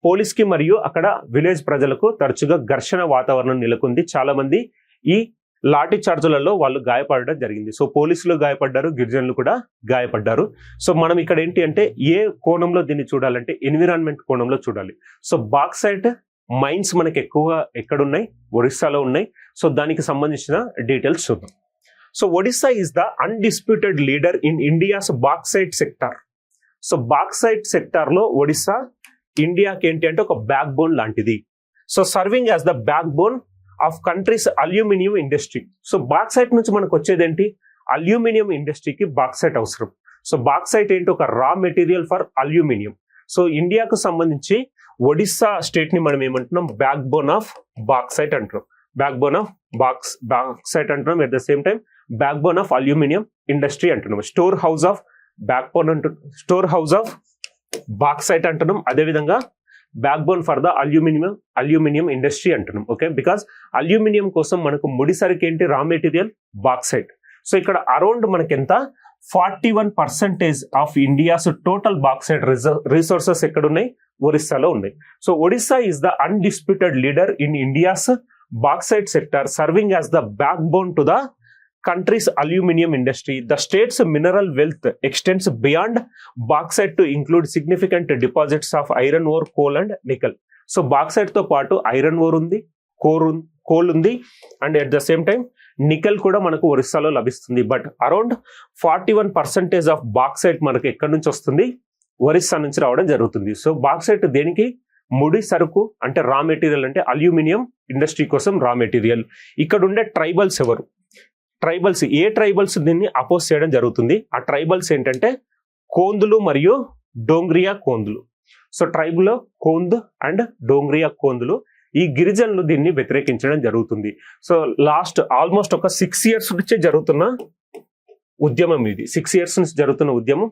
పోలీస్ కి మరియు అక్కడ విలేజ్ ప్రజలకు తరచుగా ఘర్షణ వాతావరణం నెలకొంది. చాలా మంది ఈ లాఠీ చార్జులలో వాళ్ళు గాయపడడం జరిగింది. సో పోలీసులు గాయపడ్డారు, గిరిజనులు కూడా గాయపడ్డారు. సో మనం ఇక్కడ ఏంటి అంటే ఏ కోణంలో దీన్ని చూడాలంటే ఎన్విరాన్మెంట్ కోణంలో చూడాలి. సో బాక్సైట్ మైన్స్ మనకి ఎక్కువగా ఎక్కడున్నాయి? ఒడిస్సాలో ఉన్నాయి. సో దానికి సంబంధించిన డీటెయిల్స్ చూద్దాం. So Odisha is the undisputed leader in India's bauxite sector. So bauxite sector లో ఒడిస్సా ఇండియాకి ఏంటి అంటే ఒక బ్యాక్ బోన్ లాంటిది. So serving as the back bone of countries aluminium industry. So bauxite నుంచి మనకు వచ్చేది ఏంటి? అల్యూమినియం ఇండస్ట్రీకి బాక్సైట్ అవసరం. సో బాక్సైట్ ఏంటి? ఒక raw material for aluminium. So ఇండియాకు సంబంధించి ఒడిస్సా స్టేట్ ని మనం ఏమంటున్నాం? బ్యాక్ బోన్ ఆఫ్ బాక్సైట్ అంటున్నాం. బ్యాక్ బోన్ ఆఫ్ బాక్సైట్ అంటున్నాం. At the same time back bone of aluminium industry అంటున్నాం. Store house of back bone store house of bauxite అంటున్నాం. అదేవిధంగా back bone for the aluminium industry అంటున్నాం. Okay, because aluminium కోసం మనకు ముడిసరికి ఏంటి, raw material bauxite. So ఇక్కడ around మనకి ఎంత 41% of India's total bauxite resources ఎక్కడ ఉన్నాయి, ఒరిస్సాలో ఉన్నాయి. So Odisha is the undisputed leader in India's bauxite sector, serving as the back bone to the country's aluminum industry. The state's mineral wealth extends beyond bauxite to include significant deposits of iron ore, coal and nickel. So bauxite తో పాటు iron ore ఉంది, coal ఉంది, and at the same time nickel కూడా మనకు ఒరిస్సాలో లభిస్తుంది. But around 41% of bauxite మనకు ఎక్కడి నుంచి వస్తుంది, ఒరిస్సా నుంచి రావడం జరుగుతుంది. సో బాక్సైట్ దేనికి, ముడి సరుకు అంటే రా మెటీరియల్, అంటే అల్యూమినియం ఇండస్ట్రీ కోసం రా మెటీరియల్. ఇక్కడ ఉండే ట్రైబల్స్ ఎవరు, ట్రైబల్స్ ఏ ట్రైబల్స్ దీన్ని అపోజ్ చేయడం జరుగుతుంది. ఆ ట్రైబల్స్ ఏంటంటే కోందులు మరియు డోంగ్రియా కోందులు. సో ట్రైబులో కోంద్ అండ్ డోంగ్రియా కోందులు, ఈ గిరిజనులు దీన్ని వ్యతిరేకించడం జరుగుతుంది. సో లాస్ట్ ఆల్మోస్ట్ ఒక 6 years నుంచే జరుగుతున్న ఉద్యమం ఇది. 6 years నుంచి జరుగుతున్న ఉద్యమం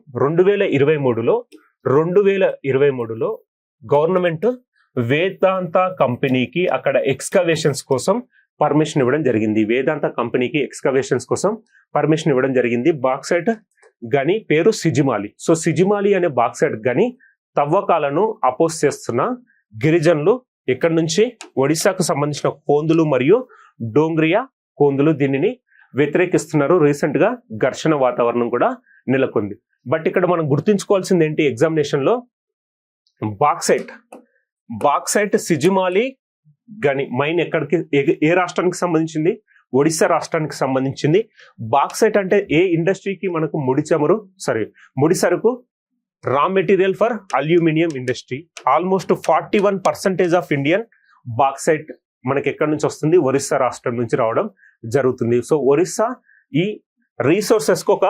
2023లో గవర్నమెంట్ వేదాంత కంపెనీకి అక్కడ ఎక్స్కవేషన్స్ కోసం పర్మిషన్ ఇవ్వడం జరిగింది. వేదాంత కంపెనీకి ఎక్స్కవేషన్స్ కోసం పర్మిషన్ ఇవ్వడం జరిగింది. బాక్సైట్ గని పేరు సిజిమాలి. సో సిజిమాలి అనే బాక్సైట్ గని తవ్వకాలను అపోజ్ చేస్తున్న గిరిజనులు ఎక్కడి నుంచి, ఒడిశాకు సంబంధించిన కోందులు మరియు డోంగ్రియా కోందులు దీనిని వ్యతిరేకిస్తున్నారు. రీసెంట్ గా ఘర్షణ వాతావరణం కూడా నెలకొంది. బట్ ఇక్కడ మనం గుర్తుంచుకోవాల్సింది ఏంటి, ఎగ్జామినేషన్ లో బాక్సైట్ సిజిమాలి గని మైన్ ఎక్కడికి, ఏ రాష్ట్రానికి సంబంధించింది, ఒడిశా రాష్ట్రానికి సంబంధించింది. బాక్సైట్ అంటే ఏ ఇండస్ట్రీకి, మనకు ముడి సరుకు raw material for aluminium industry. Almost 41% of Indian bauxite మనకి ఎక్కడి నుంచి వస్తుంది, ఒరిస్సా రాష్ట్రం నుంచి రావడం జరుగుతుంది. సో ఒరిస్సా ఈ రీసోర్సెస్ కు ఒక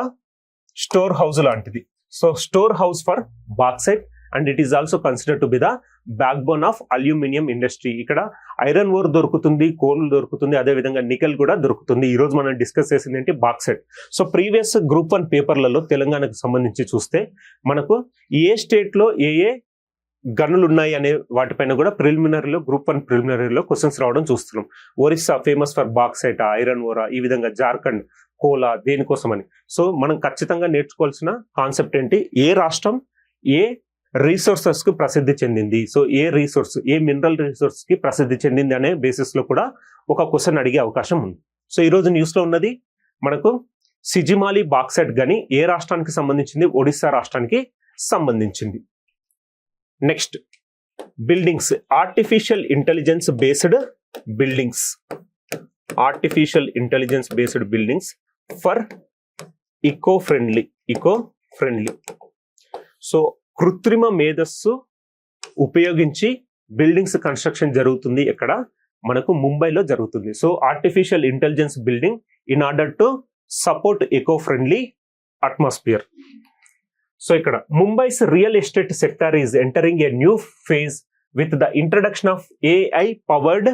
స్టోర్ హౌస్ లాంటిది. So store house for bauxite and it is also considered to be the back bone of aluminium industry. ఇక్కడ ఐరన్ ఓర్ దొరుకుతుంది, కోల్ దొరుకుతుంది, అదేవిధంగా నికెల్ కూడా దొరుకుతుంది. ఈ రోజు మనం డిస్కస్ చేసింది ఏంటి, బాక్సైట్. సో ప్రీవియస్ గ్రూప్ 1 పేపర్లలో తెలంగాణకు సంబంధించి చూస్తే మనకు ఏ స్టేట్ లో ఏ గనులు ఉన్నాయి అనే వాటిపైన కూడా ప్రిలిమినరీలో, గ్రూప్ 1 ప్రిలిమినరీలో క్వశ్చన్స్ రావడం చూస్తున్నాం. Orissa famous for bauxite, iron ఓరా, ఈ విధంగా జార్ఖండ్ కోలా దేనికోసమని. సో మనం ఖచ్చితంగా నేర్చుకోవాల్సిన కాన్సెప్ట్ ఏంటి, ఏ రాష్ట్రం ఏ రిసోర్సెస్ కు ప్రసిద్ధి చెందింది. సో ఏ మినరల్ రిసోర్స్ కి ప్రసిద్ధి చెందింది అనే బేసిస్ లో కూడా ఒక క్వశ్చన్ అడిగే అవకాశం ఉంది. సో ఈ రోజు న్యూస్ లో ఉన్నది మనకు సిజిమాలి బాక్సైట్ గని ఏ రాష్ట్రానికి సంబంధించింది, ఒడిశా రాష్ట్రానికి సంబంధించింది. Next buildings, artificial intelligence based buildings for eco friendly. So కృత్రిమ మేధస్సు ఉపయోగించి బిల్డింగ్స్ కన్స్ట్రక్షన్ జరుగుతుంది. ఎక్కడ, మనకు ముంబైలో జరుగుతుంది. So artificial intelligence building in order to support eco friendly atmosphere. So ఇక్కడ Mumbai's real estate sector is entering a new phase with the introduction of AI powered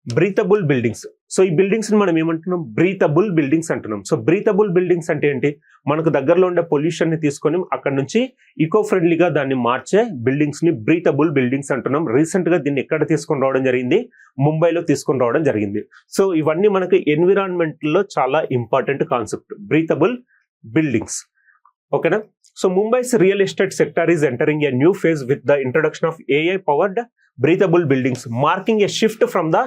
breathable buildings. So ఈ buildings మనం ఏమంటున్నాం, breathable buildings అంటున్నాం. So breathable buildings అంటే ఏంటి, మనకు దగ్గరలో ఉండే పొల్యూషన్ ని తీసుకొని అక్కడ నుంచి ఈకో ఫ్రెండ్లీగా దాన్ని మార్చే బిల్డింగ్స్ ని బ్రీతబుల్ బిల్డింగ్స్ అంటున్నాం. రీసెంట్ గా దీన్ని ఎక్కడ తీసుకొని రావడం జరిగింది, ముంబైలో తీసుకొని రావడం జరిగింది. సో ఇవన్నీ మనకు ఎన్విరాన్మెంట్ లో చాలా ఇంపార్టెంట్ కాన్సెప్ట్, బ్రీతబుల్ బిల్డింగ్స్. ఓకేనా. So Mumbai's real estate sector is entering a new phase with the introduction of AI powered breathable buildings, marking a shift from the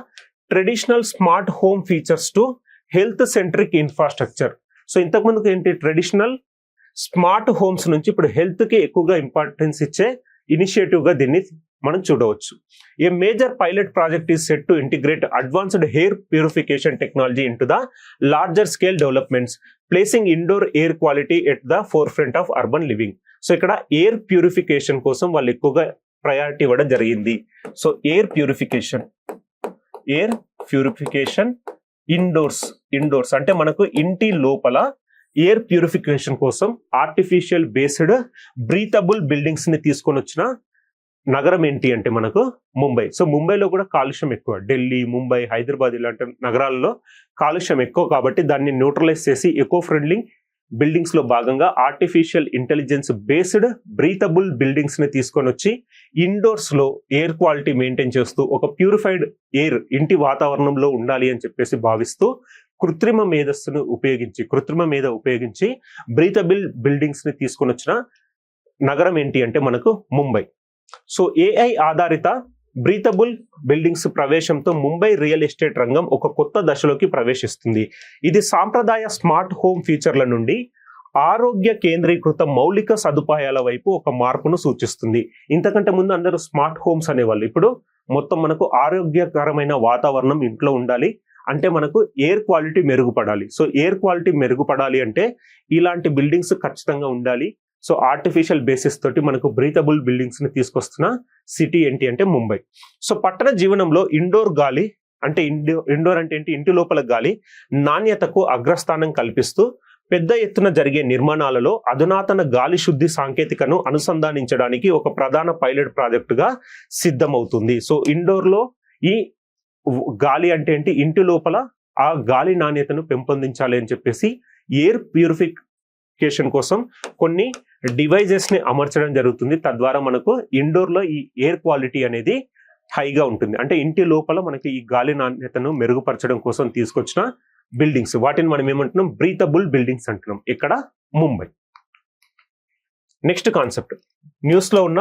traditional smart home features to health centric infrastructure. So ఇంతకు ముందుకు ఏంటి, traditional smart homes నుంచి ఇప్పుడు health కి ఎక్కువగా importance ఇచ్చే initiative గా దీన్ని మనం చూడవచ్చు. A major pilot project is set to integrate advanced air purification technology into the larger scale developments, placing indoor air quality at the forefront of urban living. So ఇక్కడ air purification కోసం వాళ్ళు ఎక్కువగా priority ఇవ్వడం జరిగింది. So air purification indoors అంటే మనకు ఇంటి లోపల ఎయిర్ ప్యూరిఫికేషన్ కోసం ఆర్టిఫిషియల్ బేస్డ్ బ్రీతబుల్ బిల్డింగ్స్ ని తీసుకొని వచ్చిన నగరం ఏంటి అంటే మనకు ముంబై. సో ముంబైలో కూడా కాలుష్యం ఎక్కువ. ఢిల్లీ, ముంబై, హైదరాబాద్ ఇలాంటి నగరాల్లో కాలుష్యం ఎక్కువ కాబట్టి దాన్ని న్యూట్రలైజ్ చేసి ఎకో ఫ్రెండ్లీ బిల్డింగ్స్ లో భాగంగా artificial intelligence based breathable buildings ని తీసుకొని వచ్చి ఇండోర్స్ లో ఎయిర్ క్వాలిటీ మెయింటైన్ చేస్తూ ఒక ప్యూరిఫైడ్ ఎయిర్ ఇంటి వాతావరణంలో ఉండాలి అని చెప్పేసి భావిస్తూ కృత్రిమ మేధ ఉపయోగించి బ్రీతబుల్ బిల్డింగ్స్ ని తీసుకొని వచ్చిన నగరం ఏంటి అంటే మనకు ముంబై. సో ఏఐ ఆధారిత బ్రీతబుల్ బిల్డింగ్స్ ప్రవేశంతో ముంబై రియల్ ఎస్టేట్ రంగం ఒక కొత్త దశలోకి ప్రవేశిస్తుంది. ఇది సాంప్రదాయ స్మార్ట్ హోమ్ ఫీచర్ల నుండి ఆరోగ్య కేంద్రీకృత మౌలిక సదుపాయాల వైపు ఒక మార్పును సూచిస్తుంది. ఇంతకంటే ముందు అందరూ స్మార్ట్ హోమ్స్ అనేవాళ్ళు. ఇప్పుడు మొత్తం మనకు ఆరోగ్యకరమైన వాతావరణం ఇంట్లో ఉండాలి అంటే మనకు ఎయిర్ క్వాలిటీ మెరుగుపడాలి. సో ఎయిర్ క్వాలిటీ మెరుగుపడాలి అంటే ఇలాంటి బిల్డింగ్స్ ఖచ్చితంగా ఉండాలి. సో ఆర్టిఫిషియల్ బేసిస్ తోటి మనకు బ్రీతబుల్ బిల్డింగ్స్ ని తీసుకొస్తున్న సిటీ ఏంటి అంటే ముంబై. సో పట్టణ జీవనంలో ఇండోర్ గాలి అంటే ఇండోర్ అంటే ఏంటి, ఇంటి లోపల గాలి నాణ్యతకు అగ్రస్థానం కల్పిస్తూ పెద్ద ఎత్తున జరిగే నిర్మాణాలలో అధునాతన గాలి శుద్ధి సాంకేతికను అనుసంధానించడానికి ఒక ప్రధాన పైలట్ ప్రాజెక్టుగా సిద్ధమవుతుంది. సో ఇండోర్ లో ఈ గాలి అంటే ఏంటి, ఇంటి లోపల ఆ గాలి నాణ్యతను పెంపొందించాలి అని చెప్పేసి ఎయిర్ ప్యూరిఫికేషన్ కోసం కొన్ని డివైజెస్ ని అమర్చడం జరుగుతుంది. తద్వారా మనకు ఇండోర్ లో ఈ ఎయిర్ క్వాలిటీ అనేది హైగా ఉంటుంది. అంటే ఇంటి లోపల మనకి ఈ గాలి నాణ్యతను మెరుగుపరచడం కోసం తీసుకొచ్చిన బిల్డింగ్స్, వాటిని మనం ఏమంటున్నాం, బ్రీతబుల్ బిల్డింగ్స్ అంటున్నాం. ఇక్కడ ముంబై. నెక్స్ట్ కాన్సెప్ట్, న్యూస్ లో ఉన్న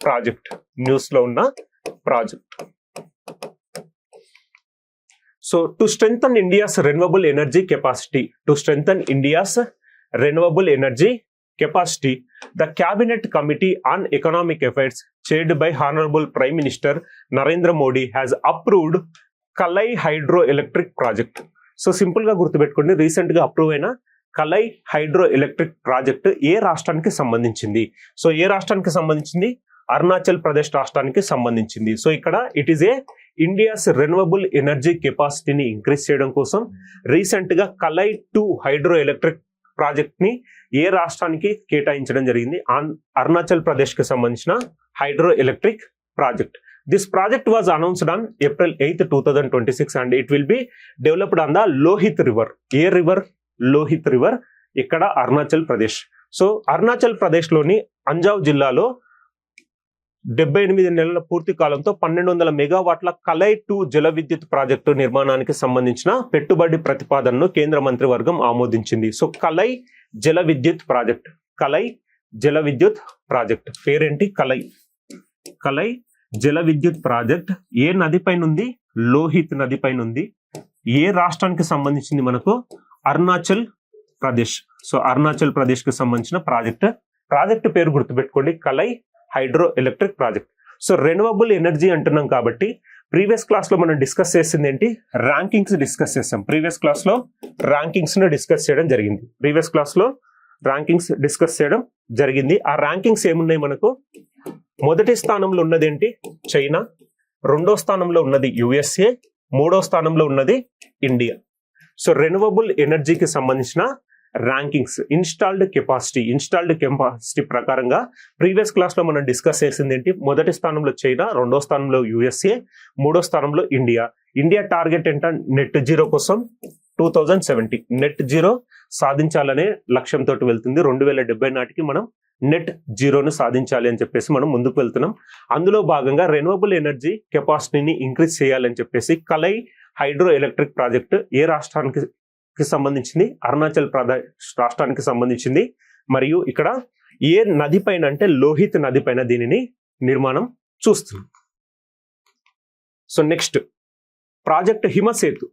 project. So to strengthen India's renewable energy capacity, the Cabinet Committee on Economic Affairs chaired by Honorable Prime Minister Narendra Modi has approved Kalai Hydroelectric Project. So simple గా గుర్తుపెట్టుకోండి, recent గా approve అయిన Kalai hydro electric project ఏ రాష్ట్రానికి సంబంధించింది? So ఏ రాష్ట్రానికి సంబంధించింది? అరుణాచల్ ప్రదేశ్ రాష్ట్రానికి సంబంధించింది. సో ఇక్కడ it is a India's renewable energy కెపాసిటీని ఇంక్రీజ్ చేయడం కోసం రీసెంట్ గా కలై 2 హైడ్రో ఎలక్ట్రిక్ ప్రాజెక్ట్ ని ఏ రాష్ట్రానికి కేటాయించడం జరిగింది? అరుణాచల్ ప్రదేశ్ కి సంబంధించిన hydro electric project. This project was announced on April 8th, 2026 and it will be developed on the Lohit River. ఏ రివర్? లోహిత్ రివర్. ఇక్కడ అరుణాచల్ ప్రదేశ్. సో అరుణాచల్ ప్రదేశ్ లోని అంజావ్ జిల్లాలో 78 నెలల పూర్తి కాలంతో 1200 మెగావాట్ల కలై 2 జల విద్యుత్ ప్రాజెక్టు నిర్మాణానికి సంబంధించిన పెట్టుబడి ప్రతిపాదనను కేంద్ర మంత్రివర్గం ఆమోదించింది. సో కలై జల విద్యుత్ ప్రాజెక్ట్ పేరేంటి? కలై జల విద్యుత్ ప్రాజెక్ట్ ఏ నది పైన ఉంది? లోహిత్ నది పైన ఉంది. ఏ రాష్ట్రానికి సంబంధించింది? మనకు అరుణాచల్ ప్రదేశ్. సో అరుణాచల్ ప్రదేశ్ కి సంబంధించిన ప్రాజెక్ట్ పేరు గుర్తుపెట్టుకోండి, Kalai hydro electric project. So renewable energy అంటున్నాం కాబట్టి ప్రీవియస్ క్లాస్ లో మనం డిస్కస్ చేసింది ఏంటి? ర్యాంకింగ్స్ డిస్కస్ చేసాం. ప్రీవియస్ క్లాస్ లో ర్యాంకింగ్స్ ను డిస్కస్ చేయడం జరిగింది. ఆ ర్యాంకింగ్స్ ఏమున్నాయి మనకు? మొదటి స్థానంలో ఉన్నది ఏంటి? చైనా. రెండో స్థానంలో ఉన్నది యుఎస్ఏ. మూడో స్థానంలో ఉన్నది ఇండియా. సో రెన్యూవబుల్ ఎనర్జీకి సంబంధించిన ర్యాంకింగ్స్ ఇన్స్టాల్డ్ కెపాసిటీ ప్రకారంగా ప్రీవియస్ క్లాస్ లో మనం డిస్కస్ చేసింది ఏంటి? మొదటి స్థానంలో చైనా, రెండో స్థానంలో యుఎస్ఏ, మూడో స్థానంలో ఇండియా టార్గెట్ ఏంట? నెట్ జీరో కోసం 2070 నెట్ జీరో సాధించాలనే లక్ష్యంతో వెళ్తుంది. 2070 నాటికి మనం నెట్ జీరోను సాధించాలి అని చెప్పేసి మనం ముందుకు వెళ్తున్నాం. అందులో భాగంగా రెన్యూవబుల్ ఎనర్జీ కెపాసిటీని ఇంక్రీజ్ చేయాలని చెప్పేసి కలై హైడ్రో ఎలక్ట్రిక్ ప్రాజెక్ట్ ఏ రాష్ట్రానికి సంబంధించింది? అరుణాచల్ ప్రదేశ్ రాష్ట్రానికి సంబంధించింది. మరియు ఇక్కడ ఏ నది పైన అంటే లోహిత్ నది పైన దీనిని నిర్మాణం చూస్తున్నాం. So next project Himsetu.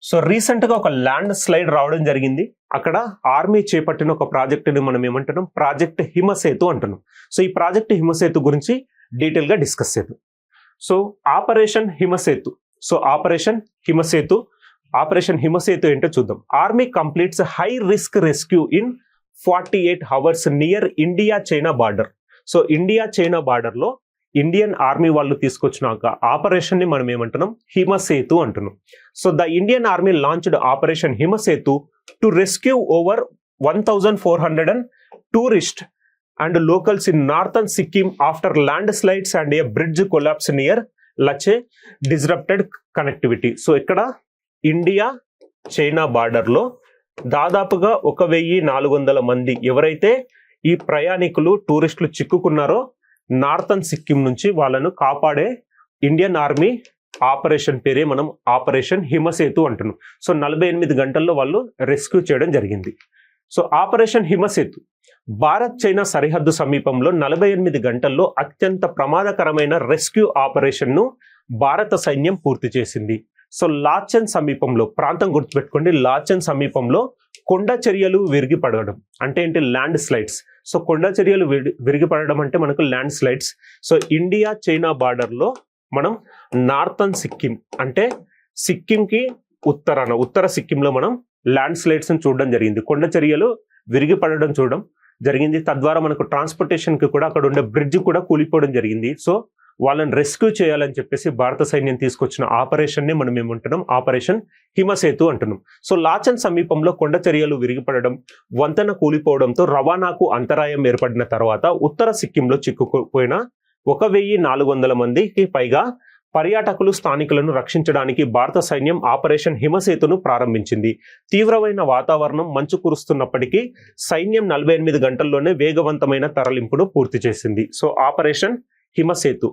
So recent గా ఒక ల్యాండ్ స్లైడ్ రావడం జరిగింది. అక్కడ ఆర్మీ చేపట్టిన ఒక ప్రాజెక్ట్ ని మనం ఏమంటున్నాం? ప్రాజెక్ట్ హిమసేతు అంటున్నాం. సో ఈ ప్రాజెక్ట్ హిమసేతు గురించి డీటెయిల్ గా డిస్కస్ చేద్దాం. సో ఆపరేషన్ హిమసేతు ఏంటో చూద్దాం. Army completes high risk rescue in 48 hours near India China border. So India China border లో ఇండియన్ ఆర్మీ వాళ్ళు తీసుకొచ్చినాక ఆపరేషన్ ని మనం ఏమంటున్నాం? హిమసేతు అంటున్నాం. So the Indian army launched operation Himsetu to rescue over 1,400 tourists and locals in northern Sikkim after landslides and a bridge collapse near Lache disrupted connectivity. So ఇక్కడ India China బార్డర్లో దాదాపుగా 1,400 మంది ఎవరైతే ఈ ప్రయాణికులు టూరిస్టులు చిక్కుకున్నారో నార్థన్ సిక్కిం నుంచి వాళ్ళను కాపాడే ఇండియన్ ఆర్మీ ఆపరేషన్ పేరే మనం ఆపరేషన్ హిమసేతు అంటున్నాం. సో 48 గంటల్లో వాళ్ళు రెస్క్యూ చేయడం జరిగింది. సో ఆపరేషన్ హిమసేతు భారత్ చైనా సరిహద్దు సమీపంలో 48 గంటల్లో అత్యంత ప్రమాదకరమైన రెస్క్యూ ఆపరేషన్ను భారత సైన్యం పూర్తి చేసింది. సో లాచెన్ సమీపంలో, ప్రాంతం గుర్తుపెట్టుకోండి, లాచెన్ సమీపంలో కొండ చర్యలు విరిగిపడడం అంటే ఏంటి? Land slides. సో కొండ చర్యలు విరిగిపడడం అంటే మనకు land slides. So India China బార్డర్లో మనం నార్థన్ సిక్కిం అంటే సిక్కింకి ఉత్తర సిక్కింలో మనం ల్యాండ్ స్లైడ్స్ చూడడం జరిగింది, కొండ చర్యలు విరిగిపడడం చూడడం జరిగింది. తద్వారా మనకు ట్రాన్స్పోర్టేషన్ కి కూడా అక్కడ ఉండే బ్రిడ్జ్ కూడా కూలిపోవడం జరిగింది. సో వాళ్ళని రెస్క్యూ చేయాలని చెప్పేసి భారత సైన్యం తీసుకొచ్చిన ఆపరేషన్ ని మనం ఏమంటున్నాం? ఆపరేషన్ హిమసేతు అంటున్నాం. సో లాచన్ సమీపంలో కొండ చర్యలు విరిగిపడడం, వంతెన కూలిపోవడంతో రవాణాకు అంతరాయం ఏర్పడిన తర్వాత ఉత్తర సిక్కింలో చిక్కుకుపోయిన 1,400 మందికి పైగా పర్యాటకులు స్థానికులను రక్షించడానికి భారత సైన్యం ఆపరేషన్ హిమసేతును ప్రారంభించింది. తీవ్రమైన వాతావరణం, మంచు కురుస్తున్నప్పటికీ సైన్యం 48 గంటల్లోనే వేగవంతమైన తరలింపును పూర్తి చేసింది. So operation Himsetu.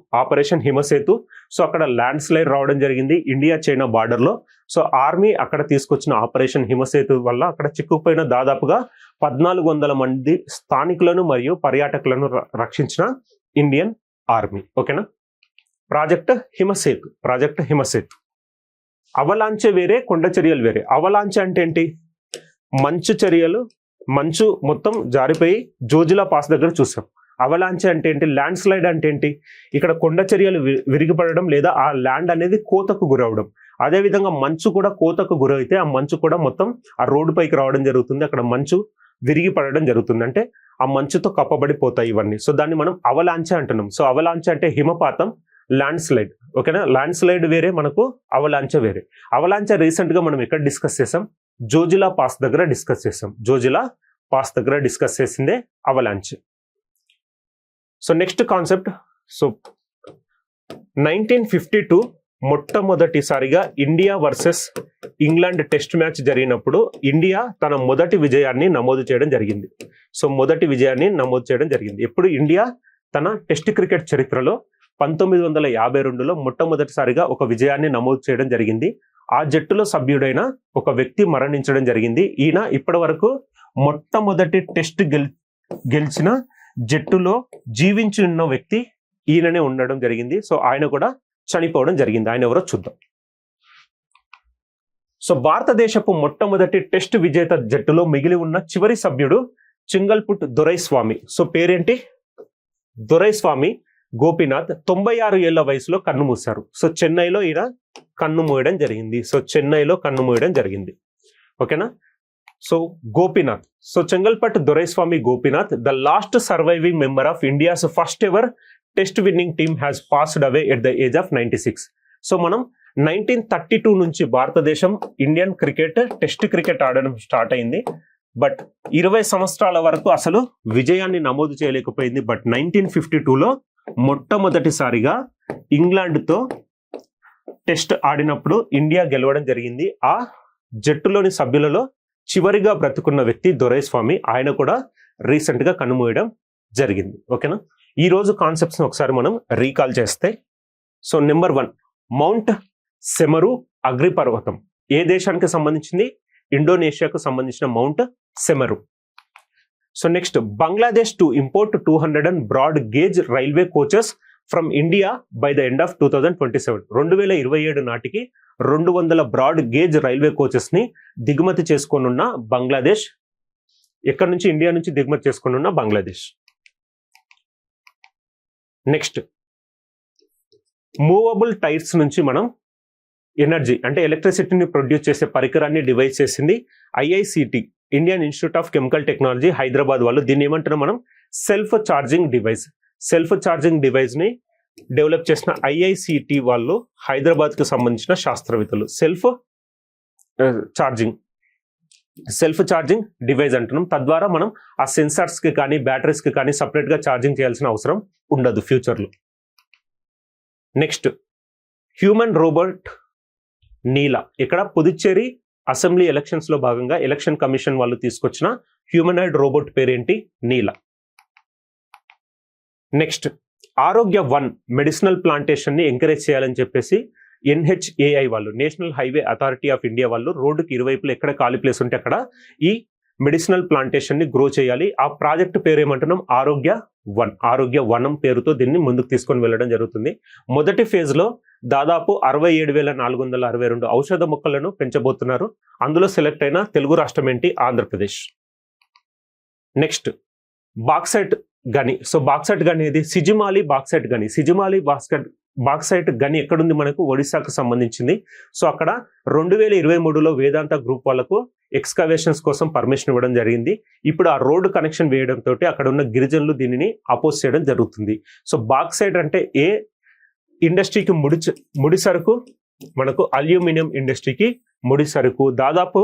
సో అక్కడ ల్యాండ్ స్లైడ్ రావడం జరిగింది ఇండియా చైనా బార్డర్ లో. సో ఆర్మీ అక్కడ తీసుకొచ్చిన ఆపరేషన్ హిమసేతు వల్ల అక్కడ చిక్కుపోయిన దాదాపుగా 1,400 మంది స్థానికులను మరియు పర్యాటకులను రక్షించిన ఇండియన్ ఆర్మీ. ఓకేనా? ప్రాజెక్ట్ హిమసేతు. అవలాంచే వేరే, కొండ చర్యలు వేరే. అవలాంచే అంటే ఏంటి? మంచు మొత్తం జారిపోయి జోజిలా పాస్ దగ్గర చూసాం. అవలాంచే అంటే ఏంటి? ల్యాండ్ స్లైడ్ అంటే ఏంటి? ఇక్కడ కొండ చర్యలు విరిగిపడడం లేదా ఆ ల్యాండ్ అనేది కోతకు గురవడం. అదేవిధంగా మంచు కూడా కోతకు గురైతే ఆ మంచు కూడా మొత్తం ఆ రోడ్డు పైకి రావడం జరుగుతుంది, అక్కడ మంచు విరిగి పడడం జరుగుతుంది, అంటే ఆ మంచుతో కప్పబడిపోతాయి ఇవన్నీ. సో దాన్ని మనం అవలాంచే అంటున్నాం. సో అవలాంచే అంటే హిమపాతం, ల్యాండ్ స్లైడ్. ఓకేనా? ల్యాండ్ స్లైడ్ వేరే, మనకు అవలాంచే వేరే. అవలాంచే రీసెంట్ గా మనం ఎక్కడ డిస్కస్ చేసాం? జోజిలా పాస్ దగ్గర డిస్కస్ చేసిందే అవలాంచే. So next concept. సో 1952 మొట్టమొదటిసారిగా India versus England test match జరిగినప్పుడు ఇండియా తన మొదటి విజయాన్ని నమోదు చేయడం జరిగింది. ఎప్పుడు ఇండియా తన టెస్ట్ క్రికెట్ చరిత్రలో 1952లో మొట్టమొదటిసారిగా ఒక విజయాన్ని నమోదు చేయడం జరిగింది. ఆ జట్టులో సభ్యుడైన ఒక వ్యక్తి మరణించడం జరిగింది. ఈయన ఇప్పటి వరకు మొట్టమొదటి టెస్ట్ గెలిచిన జట్టులో జీవించి ఉన్న వ్యక్తి ఈయననే ఉండడం జరిగింది. సో ఆయన కూడా చనిపోవడం జరిగింది. ఆయన ఎవరో చూద్దాం. సో భారతదేశపు మొట్టమొదటి టెస్ట్ విజేత జట్టులో మిగిలి ఉన్న చివరి సభ్యుడు చింగల్పుట్ దొరైస్వామి. సో పేరేంటి? దొరైస్వామి గోపీనాథ్ 96 ఏళ్ల వయసులో కన్నుమూశారు. సో చెన్నైలో ఈయన కన్నుమూయడం జరిగింది. ఓకేనా? So Gopinath. So Chengalpet Doraiswamy Gopinath, the last surviving member of India's first ever test winning team has passed away at the age of 96. So మనం 1932 నుంచి భారతదేశం ఇండియన్ క్రికెట్ టెస్ట్ క్రికెట్ ఆడడం స్టార్ట్ అయింది. బట్ 20 సంవత్సరాల వరకు అసలు విజయాన్ని నమోదు చేయలేకపోయింది. బట్ 1952లో మొట్టమొదటిసారిగా ఇంగ్లాండ్తో టెస్ట్ ఆడినప్పుడు ఇండియా గెలవడం జరిగింది. ఆ జట్టులోని సభ్యులలో చివరిగా బ్రతుకున్న వ్యక్తి దొరైస్వామి. ఆయన కూడా రీసెంట్ గా కన్నుమూయడం జరిగింది. ఓకేనా? ఈ రోజు కాన్సెప్ట్స్ ఒకసారి మనం రీకాల్ చేస్తే, సో నెంబర్ 1 మౌంట్ సెమరు అగ్నిపర్వతం ఏ దేశానికి సంబంధించింది? ఇండోనేషియాకు సంబంధించిన mount Semeru. So next, Bangladesh to import 200 broad gauge railway coaches from India by the end of 2027. 2027 నాటికి 200 బ్రాడ్ గేజ్ రైల్వే కోచెస్ ని దిగుమతి చేసుకోనున్న బంగ్లాదేశ్. ఎక్కడి నుంచి? ఇండియా నుంచి దిగుమతి చేసుకోనున్న బంగ్లాదేశ్. నెక్స్ట్, మూవబుల్ టైర్స్ నుంచి మనం ఎనర్జీ అంటే ఎలక్ట్రిసిటీని ప్రొడ్యూస్ చేసే పరికరాన్ని డివైస్ చేసింది IICT, Indian Institute of Chemical technology, Hyderabad వాళ్ళు. దీన్ని ఏమంటున్నాం మనం? సెల్ఫ్ ఛార్జింగ్ డివైస్ ని డెవలప్ చేసిన IICT వాళ్ళు, హైదరాబాద్ కు సంబంధించిన శాస్త్రవేత్తలు. Self charging self charging device అంటున్నాం. తద్వారా మనం ఆ సెన్సార్స్కి కానీ బ్యాటరీస్కి కానీ సపరేట్గా ఛార్జింగ్ చేయాల్సిన అవసరం ఉండదు ఫ్యూచర్లో. నెక్స్ట్ హ్యూమన్ రోబోట్ నీలా. ఇక్కడ పుదుచ్చేరి అసెంబ్లీ ఎలక్షన్స్ లో భాగంగా ఎలక్షన్ కమిషన్ వాళ్ళు తీసుకొచ్చిన హ్యూమనాయిడ్ రోబోట్ పేరేంటి? నీలా. నెక్స్ట్ ఆరోగ్య వన్ మెడిసినల్ ప్లాంటేషన్ ని ఎంకరేజ్ చేయాలని చెప్పేసి NHAI వాళ్ళు, national highway authority of India వాళ్ళు రోడ్డుకి ఇరువైపులు ఎక్కడ ఖాళీ ప్లేస్ ఉంటే అక్కడ ఈ మెడిసినల్ ప్లాంటేషన్ ని గ్రో చేయాలి. ఆ ప్రాజెక్ట్ పేరు ఏమంటున్నాం? ఆరోగ్య వన్. ఆరోగ్య వనం పేరుతో దీన్ని ముందుకు తీసుకొని వెళ్ళడం జరుగుతుంది. మొదటి ఫేజ్ లో దాదాపు 67,462 ఔషధ మొక్కలను పెంచబోతున్నారు. అందులో సెలెక్ట్ అయిన తెలుగు రాష్ట్రం ఏంటి? ఆంధ్రప్రదేశ్. నెక్స్ట్ బాక్సైట్ గని. సో బాక్సైట్ గని ఇది సిజిమాలి బాక్సైట్ గని. సిజిమాలి బాక్సైట్ గని ఎక్కడుంది? మనకు ఒడిశాకు సంబంధించింది. సో అక్కడ 2023లో వేదాంత గ్రూప్ వాళ్ళకు ఎక్స్కవేషన్స్ కోసం పర్మిషన్ ఇవ్వడం జరిగింది. ఇప్పుడు ఆ రోడ్డు కనెక్షన్ వేయడంతో అక్కడ ఉన్న గిరిజనులు దీనిని అపోజ్ చేయడం జరుగుతుంది. సో బాక్సైట్ అంటే ఏ ఇండస్ట్రీకి ముడి సరుకు? మనకు అల్యూమినియం ఇండస్ట్రీకి ముడి సరుకు. దాదాపు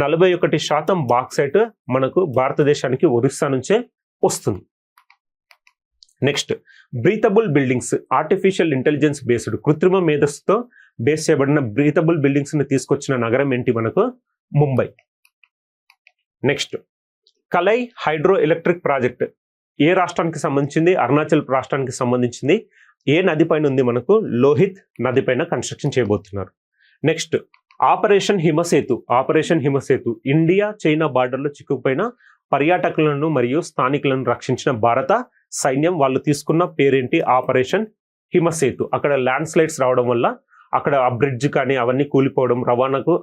41% బాక్సైట్ మనకు భారతదేశానికి ఒరిస్సా నుంచే వస్తుంది. Next breathable buildings. Artificial intelligence based, కృత్రిమ మేధస్సుతో బేస్ చేయబడిన బ్రీతబుల్ బిల్డింగ్స్ ని తీసుకొచ్చిన నగరం ఏంటి? మనకు Mumbai. Next Kalai hydro electric project ఏ రాష్ట్రానికి సంబంధించింది? అరుణాచల్ రాష్ట్రానికి సంబంధించింది. ఏ నది పైన ఉంది? మనకు లోహిత్ నది పైన కన్స్ట్రక్షన్ చేయబోతున్నారు. Next operation Himsetu. Operation Himsetu India China బార్డర్లో చిక్కుకుపోయిన పర్యాటకులను మరియు స్థానికులను రక్షించిన భారత సైన్యం వాళ్ళు తీసుకున్న పేరేంటి? ఆపరేషన్ హిమసేతు. అక్కడ ల్యాండ్ స్లైడ్స్ రావడం వల్ల అక్కడ ఆ బ్రిడ్జ్ కానీ అవన్నీ కూలిపోవడం, రవాణాకు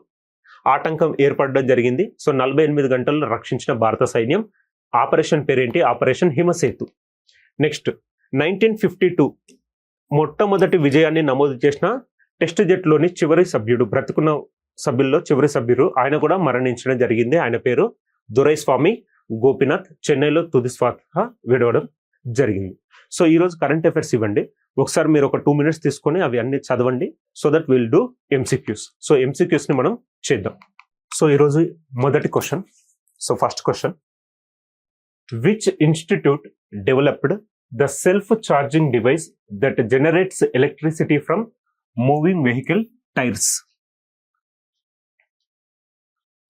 ఆటంకం ఏర్పడడం జరిగింది. సో 48 గంటల్లో రక్షించిన భారత సైన్యం. ఆపరేషన్ పేరేంటి? ఆపరేషన్ హిమసేతు. నెక్స్ట్ 1952 మొట్టమొదటి విజయాన్ని నమోదు చేసిన టెస్ట్ జట్లోని చివరి సభ్యుడు, బ్రతుకున్న సభ్యుల్లో చివరి సభ్యుడు, ఆయన కూడా మరణించడం జరిగింది. ఆయన పేరు దొరైస్వామి గోపీనాథ్. చెన్నైలో తుది శ్వాస విడవడం జరిగింది. సో ఈరోజు కరెంట్ అఫైర్స్ ఇవ్వండి. ఒకసారి మీరు ఒక 2 minutes తీసుకొని అవి అన్ని చదవండి. So that will do MCQs. So MCQs ని మనం చేద్దాం. సో ఈరోజు మొదటి question. So first question, which institute developed the self charging device that generates electricity from moving vehicle tyres?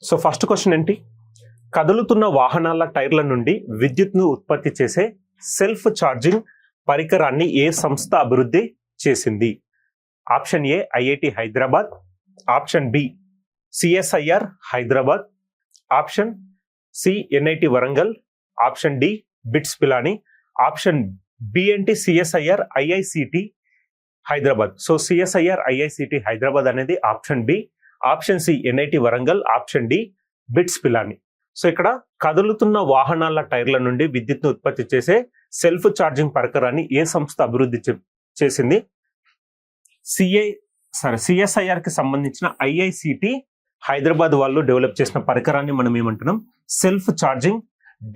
So first question ఏంటి? కదులుతున్న వాహనాల టైర్ల నుండి విద్యుత్ను ఉత్పత్తి చేసే సెల్ఫ్ ఛార్జింగ్ పరికరాన్ని ఏ సంస్థ అభివృద్ధి చేసింది? Option A IIT Hyderabad, option B CSIR Hyderabad, option C NIT Warangal, option D BITS Pilani, option B ఏంటి? CSIR IICT Hyderabad. So CSIR IICT Hyderabad అనేది option B, option C NIT Warangal, option D BITS Pilani. So ఇక్కడ కదులుతున్న వాహనాల టైర్ల నుండి విద్యుత్ను ఉత్పత్తి చేసే సెల్ఫ్ ఛార్జింగ్ పరికరాన్ని ఏ సంస్థ అభివృద్ధి చేసింది? CSIR కి సంబంధించిన IICT హైదరాబాద్ వాళ్ళు డెవలప్ చేసిన పరికరాన్ని మనం ఏమంటున్నాం? సెల్ఫ్ ఛార్జింగ్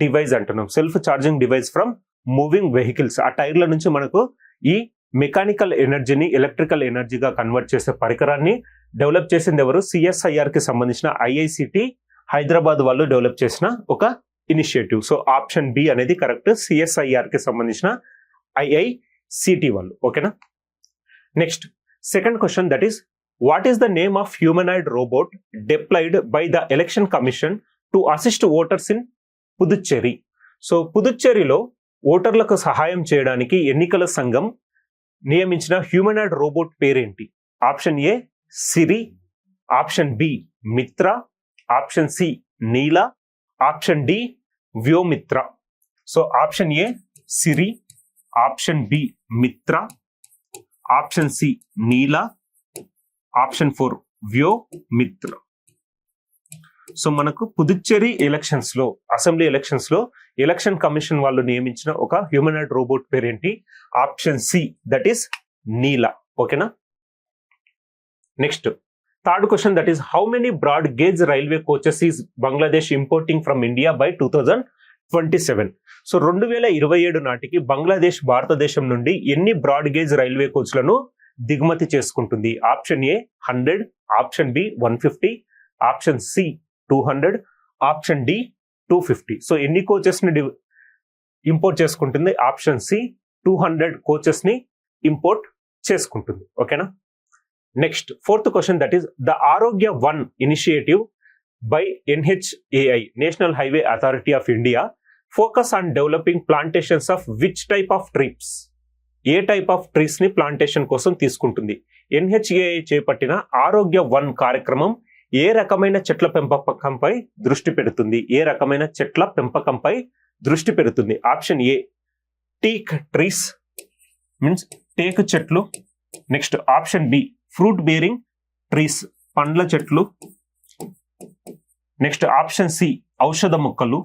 డివైస్ అంటున్నాం. Self charging device from moving vehicles. ఆ టైర్ల నుంచి మనకు ఈ మెకానికల్ ఎనర్జీని ఎలక్ట్రికల్ ఎనర్జీగా కన్వర్ట్ చేసే పరికరాన్ని డెవలప్ చేసింది ఎవరు? CSIR కి సంబంధించిన IICT హైదరాబాద్ వాళ్ళు డెవలప్ చేసిన ఒక ఇనిషియేటివ్. సో ఆప్షన్ బి అనేది కరెక్ట్. CSIR కి సంబంధించిన IICT వాళ్ళు. ఓకేనా? Next second question, that is what is the name of humanoid robot deployed by the election commission to assist voters in Puducherry? So పుదుచ్చేరిలో ఓటర్లకు సహాయం చేయడానికి ఎన్నికల సంఘం నియమించిన హ్యూమనాయిడ్ రోబోట్ పేరేంటి? Option A Siri, option B Mitra, option C Neela, option D Vyommitra. So option A Siri, option B Mitra, option C Neela, option 4 Vyommitra. So మనకు Puducherry elections లో, అసెంబ్లీ ఎలక్షన్స్ లో ఎలక్షన్ కమిషన్ వాళ్ళు నియమించిన ఒక హ్యూమనాయిడ్ రోబోట్ పేరేంటి? Option C, that is Neela. ఓకేనా? Next third question, that is how many broad gauge railway coaches is Bangladesh importing from India by 2027? So 2027 నాటికి బంగ్లాదేశ్ భారతదేశం నుండి ఎన్ని బ్రాడ్ గేజ్ రైల్వే కోచ్లను దిగుమతి చేసుకుంటుంది? Option A 100, option B 150, option C 200, option D 250. So ఎన్ని coaches ని ఇంపోర్ట్ చేసుకుంటుంది? ఆప్షన్ సి 200 కోచెస్ ని ఇంపోర్ట్ చేసుకుంటుంది. ఓకేనా. Next fourth question, that is the Arogya Van initiative by NHAI, national highway authority of India, focus on developing plantations of which type of trees? ఏ type of trees ని plantation కోసం తీసుకుంటుంది? NHAI చేపట్టిన ఆరోగ్య one కార్యక్రమం ఏ రకమైన చెట్ల పెంపకంపై దృష్టి పెడుతుంది? ఏ రకమైన చెట్ల పెంపకంపై దృష్టి పెడుతుంది? Option A teak trees, means టేకు చెట్లు. Next option B fruit bearing trees, పండ్ల చెట్లు. నెక్స్ట్ ఆప్షన్ సి ఔషధ మొక్కలు,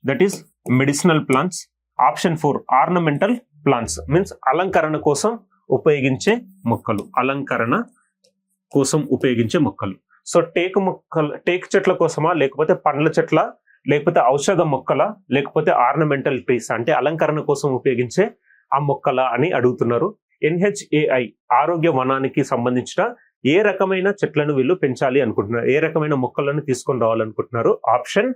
that is medicinal plants. Option 4 ornamental plants, means అలంకరణ కోసం ఉపయోగించే మొక్కలు, అలంకరణ కోసం ఉపయోగించే మొక్కలు. సో టేకు చెట్ల కోసమా, లేకపోతే పండ్ల చెట్ల, లేకపోతే ఔషధ మొక్కల, లేకపోతే ఆర్నమెంటల్ ట్రీస్ అంటే అలంకరణ కోసం ఉపయోగించే ఆ మొక్కల అని అడుగుతున్నారు. NHAI ఆరోగ్య వనానికి సంబంధించిన ఏ రకమైన చెట్లను వీళ్ళు పెంచాలి అనుకుంటున్నారు, ఏ రకమైన మొక్కలను తీసుకొని రావాలనుకుంటున్నారు? Option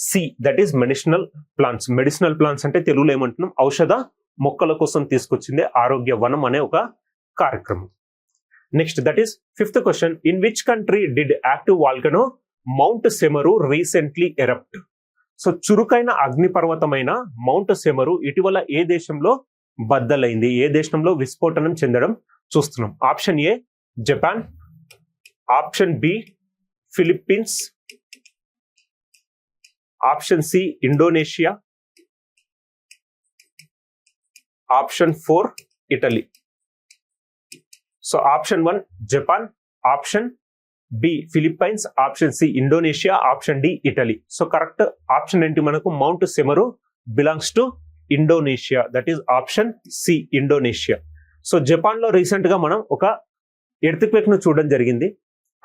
C, that is medicinal plants. Medicinal plants అంటే తెలుగులో ఏమంటున్నాం? ఔషధ మొక్కల కోసం తీసుకొచ్చిందే ఆరోగ్య వనం అనే ఒక కార్యక్రమం. Next that is fifth question, in which country did active volcano mount సెమరు recently erupt? So చురుకైన అగ్నిపర్వతమైన మౌంట్ సెమరు ఇటీవల ఏ దేశంలో బద్దలైంది, ఏ దేశంలో విస్ఫోటనం చెందడం చూస్తున్నాం? Option A Japan, option B Philippines, option C Indonesia, option 4 Italy. So option 1 Japan, option B Philippines, option C Indonesia, option D Italy. So correct option ఏంటి మనకు? Mount Semeru belongs to Indonesia, that is option C Indonesia. So Japan లో recent గా మనం ఒక earthquake ను చూడడం జరిగింది.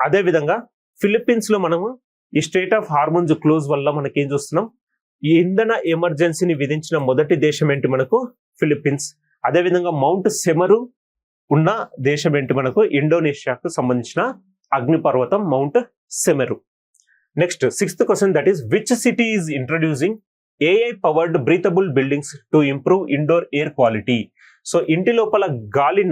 అదే విధంగా ఫిలిప్పీన్స్ లో మనము ఈ స్టేట్ ఆఫ్ హార్మోన్స్ క్లోజ్ వల్ల మనకి ఏం చూస్తున్నాం? ఈ ఇంధన ఎమర్జెన్సీని విధించిన మొదటి దేశం ఏంటి మనకు? ఫిలిప్పీన్స్. అదేవిధంగా మౌంట్ సెమరు ఉన్న దేశం ఏంటి మనకు? ఇండోనేషియాకు సంబంధించిన అగ్నిపర్వతం mount Semeru. Next sixth question, that is which city is introducing AI powered breathable buildings to improve indoor air quality? So ఇంటి లోపల గాలి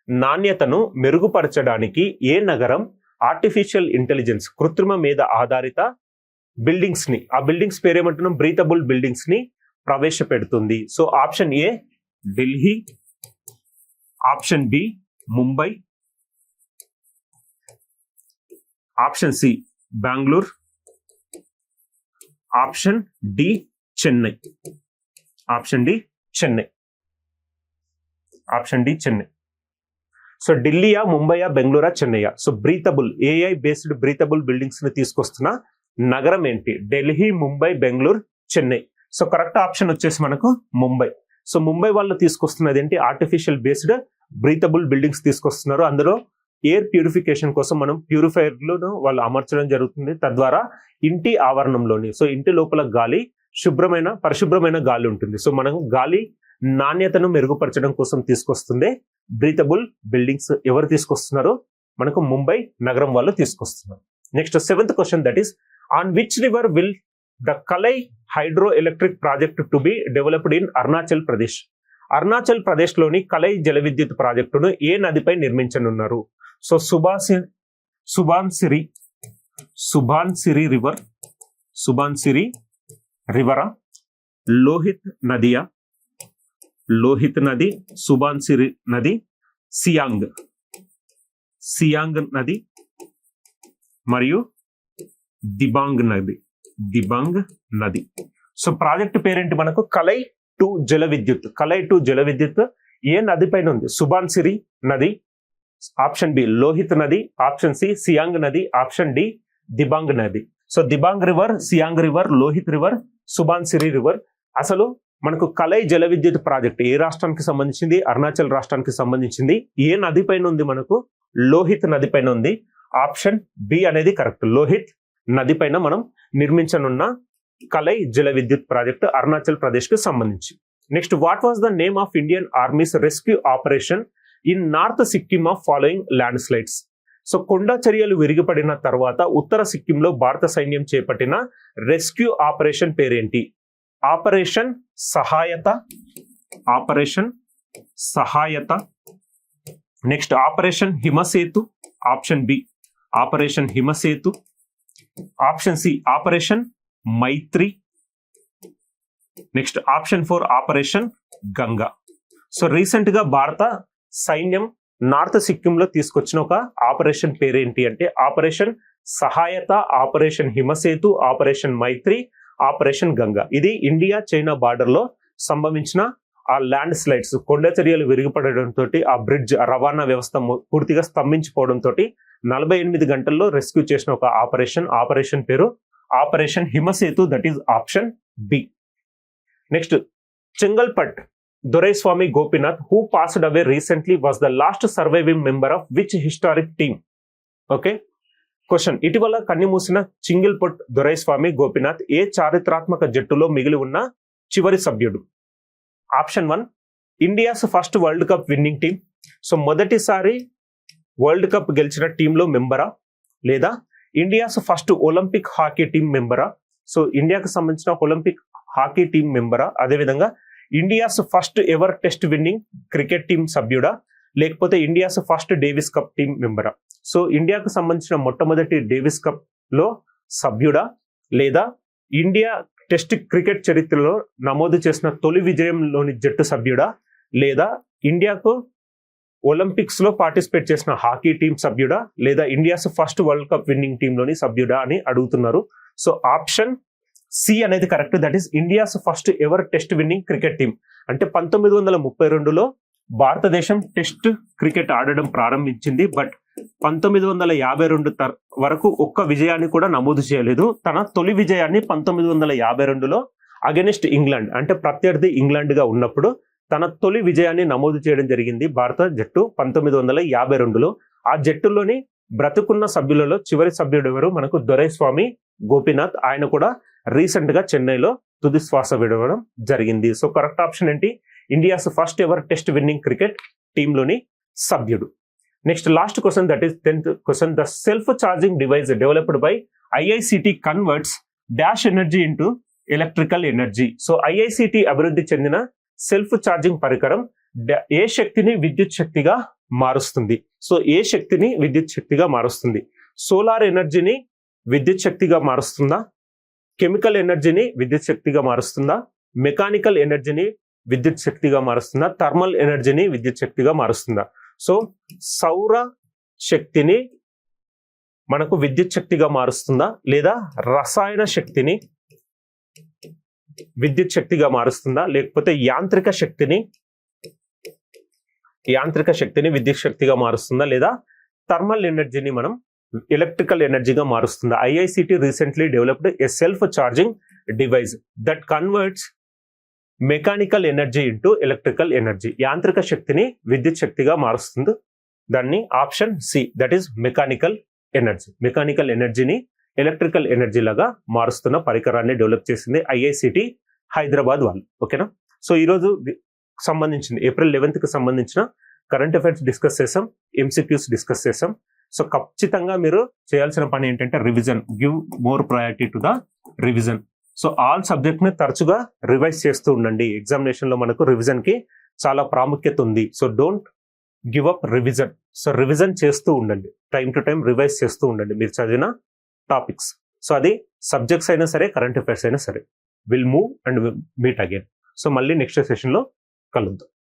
నాణ్యతను మెరుగుపరచడానికి ఏ నగరం ఆర్టిఫిషియల్ ఇంటెలిజెన్స్, కృత్రిమ మేధ ఆధారిత బిల్డింగ్స్ ని, ఆ బిల్డింగ్స్ పేరేమంటున్నాం? బ్రీతబుల్ బిల్డింగ్స్ ని ప్రవేశపెడుతుంది? So option A Delhi, option B Mumbai, option C Bengaluru, option D Chennai. Option D Chennai, option D Chennai. So ఢిల్లీయా, ముంబైయా, బెంగళూరా, చెన్నైయా? So breathable AI based breathable buildings ని తీసుకొస్తున్న నగరం ఏంటి? Delhi, Mumbai, Bengaluru, Chennai. So correct option వచ్చేసి మనకు ముంబై. సో ముంబై వాళ్ళు తీసుకొస్తున్నది ఏంటి? ఆర్టిఫిషియల్ బేస్డ్ బ్రీతబుల్ బిల్డింగ్స్ తీసుకొస్తున్నారు. అందులో ఎయిర్ ప్యూరిఫికేషన్ కోసం మనం ప్యూరిఫైర్లను వాళ్ళు అమర్చడం జరుగుతుంది. తద్వారా ఇంటి ఆవరణంలోని, సో ఇంటి లోపల గాలి పరిశుభ్రమైన గాలి ఉంటుంది. సో మనం గాలి నాణ్యతను మెరుగుపరచడం కోసం తీసుకొస్తుంది బ్రీతబుల్ బిల్డింగ్స్. ఎవరు తీసుకొస్తున్నారు? మనకు ముంబై నగరం వాళ్ళు తీసుకొస్తున్నారు. Next seventh question, that is on which river will the Kalai hydro electric project to be developed in Arunachal Pradesh? Arunachal Pradesh లోని కలై జల విద్యుత్ ప్రాజెక్టును ఏ నదిపై నిర్మించనున్నారు? సో సుబాన్సిరి రివరా, లోహిత్ నదియా? లోహిత్ నది, సుబాన్సిరి నది, సియాంగ్ నది మరియు దిబాంగ్ నది. సో ప్రాజెక్ట్ పేరేంటి మనకు? కలై టు జల విద్యుత్ ఏ నది పైన ఉంది? సుబాన్సిరి నది, ఆప్షన్ బి లోహిత్ నది, ఆప్షన్ సి సియాంగ్ నది, ఆప్షన్ డి దిబాంగ్ నది. So Dibang river, Siang river, Lohit river, Subansiri river. అసలు మనకు కలై జల విద్యుత్ ప్రాజెక్ట్ ఏ రాష్ట్రానికి సంబంధించింది? అరుణాచల్ రాష్ట్రానికి సంబంధించింది. ఏ నది పైన ఉంది మనకు? లోహిత్ నది పైన ఉంది. ఆప్షన్ బి అనేది కరెక్ట్. లోహిత్ నది పైన మనం నిర్మించనున్న కలై జల విద్యుత్ ప్రాజెక్ట్ అరుణాచల్ ప్రదేశ్ కు సంబంధించి. Next, what was the name of Indian army's rescue operation in north Sikkim of following landslides? So కొండ చర్యలు విరిగిపడిన తర్వాత ఉత్తర సిక్కింలో భారత సైన్యం చేపట్టిన రెస్క్యూ ఆపరేషన్ పేరేంటి? Operation Sahayata, operation Sahayata. Next operation Himsetu, option B operation Himsetu, option C operation Maitri, next option 4 operation Ganga. So recent గా భారత సైన్యం నార్త్ సిక్కింలో తీసుకొచ్చిన ఒక ఆపరేషన్ పేరేంటి అంటే operation Sahayata, operation Himsetu, operation మైత్రి, ఆపరేషన్ గంగా. ఇది ఇండియా చైనా బార్డర్ లో సంభవించిన ఆ ల్యాండ్ స్లైడ్స్, కొండ చర్యలు విరిగిపడడంతో ఆ బ్రిడ్జ్ రవాణా వ్యవస్థ పూర్తిగా స్తంభించిపోవడంతో 48 గంటల్లో రెస్క్యూ చేసిన ఒక ఆపరేషన్ పేరు operation Himsetu, that is option B. Next Chengalpet Doraiswamy Gopinath who passed away recently was the last surviving member of which historic team? Okay question, ఇటీవల కన్నుమూసిన చింగిల్పట్ దొరైస్వామి గోపీనాథ్ ఏ చారిత్రాత్మక జట్టులో మిగిలి ఉన్న చివరి సభ్యుడు? Option 1 India's first world cup winning team. So మొదటిసారి వరల్డ్ కప్ గెలిచిన టీంలో మెంబరా, లేదా India's first Olympic hockey team మెంబరా? సో ఇండియాకు సంబంధించిన ఒలింపిక్ హాకీ టీం మెంబరా? అదేవిధంగా India's first ever test winning cricket team సభ్యుడా, లేకపోతే India's first Davis cup team మెంబరా? సో ఇండియాకు సంబంధించిన మొట్టమొదటి డేవిస్ కప్ లో సభ్యుడా, లేదా ఇండియా టెస్ట్ క్రికెట్ చరిత్రలో నమోదు చేసిన తొలి విజయంలోని జట్టు సభ్యుడా, లేదా ఇండియాకు ఒలింపిక్స్ లో పార్టిసిపేట్ చేసిన హాకీ టీం సభ్యుడా, లేదా India's first world cup winning team లోని సభ్యుడా అని అడుగుతున్నారు. సో ఆప్షన్ సి అనేది correct, that is India's first ever test winning cricket team. అంటే 1932లో భారతదేశం టెస్ట్ క్రికెట్ ఆడడం ప్రారంభించింది, బట్ 1952 వరకు ఒక్క విజయాన్ని కూడా నమోదు చేయలేదు. తన తొలి విజయాన్ని 1952లో అగెనిస్ట్ ఇంగ్లాండ్, అంటే ప్రత్యర్థి ఇంగ్లాండ్ గా ఉన్నప్పుడు తన తొలి విజయాన్ని నమోదు చేయడం జరిగింది భారత జట్టు 1952లో. ఆ జట్టులోని బ్రతుకున్న సభ్యులలో చివరి సభ్యుడు ఎవరు? మనకు దొరైస్వామి గోపీనాథ్. ఆయన కూడా రీసెంట్ గా చెన్నైలో తుది శ్వాస విడవడం జరిగింది. సో కరెక్ట్ ఆప్షన్ ఏంటి? India's first ever test winning cricket టీంలోని సభ్యుడు. Next last question, that is 10th question. The self charging device developed by IICT converts dash energy into electrical energy. So IICT అభివృద్ధి చెందిన self charging పరికరం ఏ శక్తిని విద్యుత్ శక్తిగా మారుస్తుంది? సో ఏ శక్తిని విద్యుత్ శక్తిగా మారుస్తుంది? సోలార్ ఎనర్జీని విద్యుత్ శక్తిగా మారుస్తుందా, కెమికల్ ఎనర్జీని విద్యుత్ శక్తిగా మారుస్తుందా, మెకానికల్ ఎనర్జీని విద్యుత్ శక్తిగా మారుస్తుందా, థర్మల్ ఎనర్జీని విద్యుత్ శక్తిగా మారుస్తుందా? సో సౌర శక్తిని మనకు విద్యుత్ శక్తిగా మారుస్తుందా, లేదా రసాయన శక్తిని విద్యుత్ శక్తిగా మారుస్తుందా, లేకపోతే యాంత్రిక శక్తిని విద్యుత్ శక్తిగా మారుస్తుందా, లేదా థర్మల్ ఎనర్జీని మనం ఎలక్ట్రికల్ ఎనర్జీగా మారుస్తుందా? IICT recently developed a self charging device that converts mechanical energy into electrical energy. యాంత్రిక శక్తిని విద్యుత్ శక్తిగా మారుస్తుంది. దాన్ని option C, that is mechanical ఎనర్జీని ఎలక్ట్రికల్ ఎనర్జీ లాగా మారుస్తున్న పరికరాన్ని డెవలప్ చేసింది ఐఐసిటి హైదరాబాద్ వాళ్ళు. ఓకేనా? సో ఈరోజు సంబంధించింది ఏప్రిల్ 11th కి సంబంధించిన కరెంట్ అఫైర్స్ డిస్కస్ చేసాం, ఎంసీక్యూస్ డిస్కస్ చేసాం. సో ఖచ్చితంగా మీరు చేయాల్సిన పని ఏంటంటే revision, give more priority to the revision. So all subject ని తరచుగా రివైజ్ చేస్తూ ఉండండి. ఎగ్జామినేషన్ లో మనకు రివిజన్ కి చాలా ప్రాముఖ్యత ఉంది. So don't give up revision. So revision చేస్తూ ఉండండి, టైం టు టైం రివైజ్ చేస్తూ ఉండండి మీరు చదివిన టాపిక్స్. సో అది సబ్జెక్ట్స్ అయినా సరే, కరెంట్ అఫైర్స్ అయినా సరే. Will move and meet again. So మళ్ళీ నెక్స్ట్ సెషన్ లో కలుద్దాం.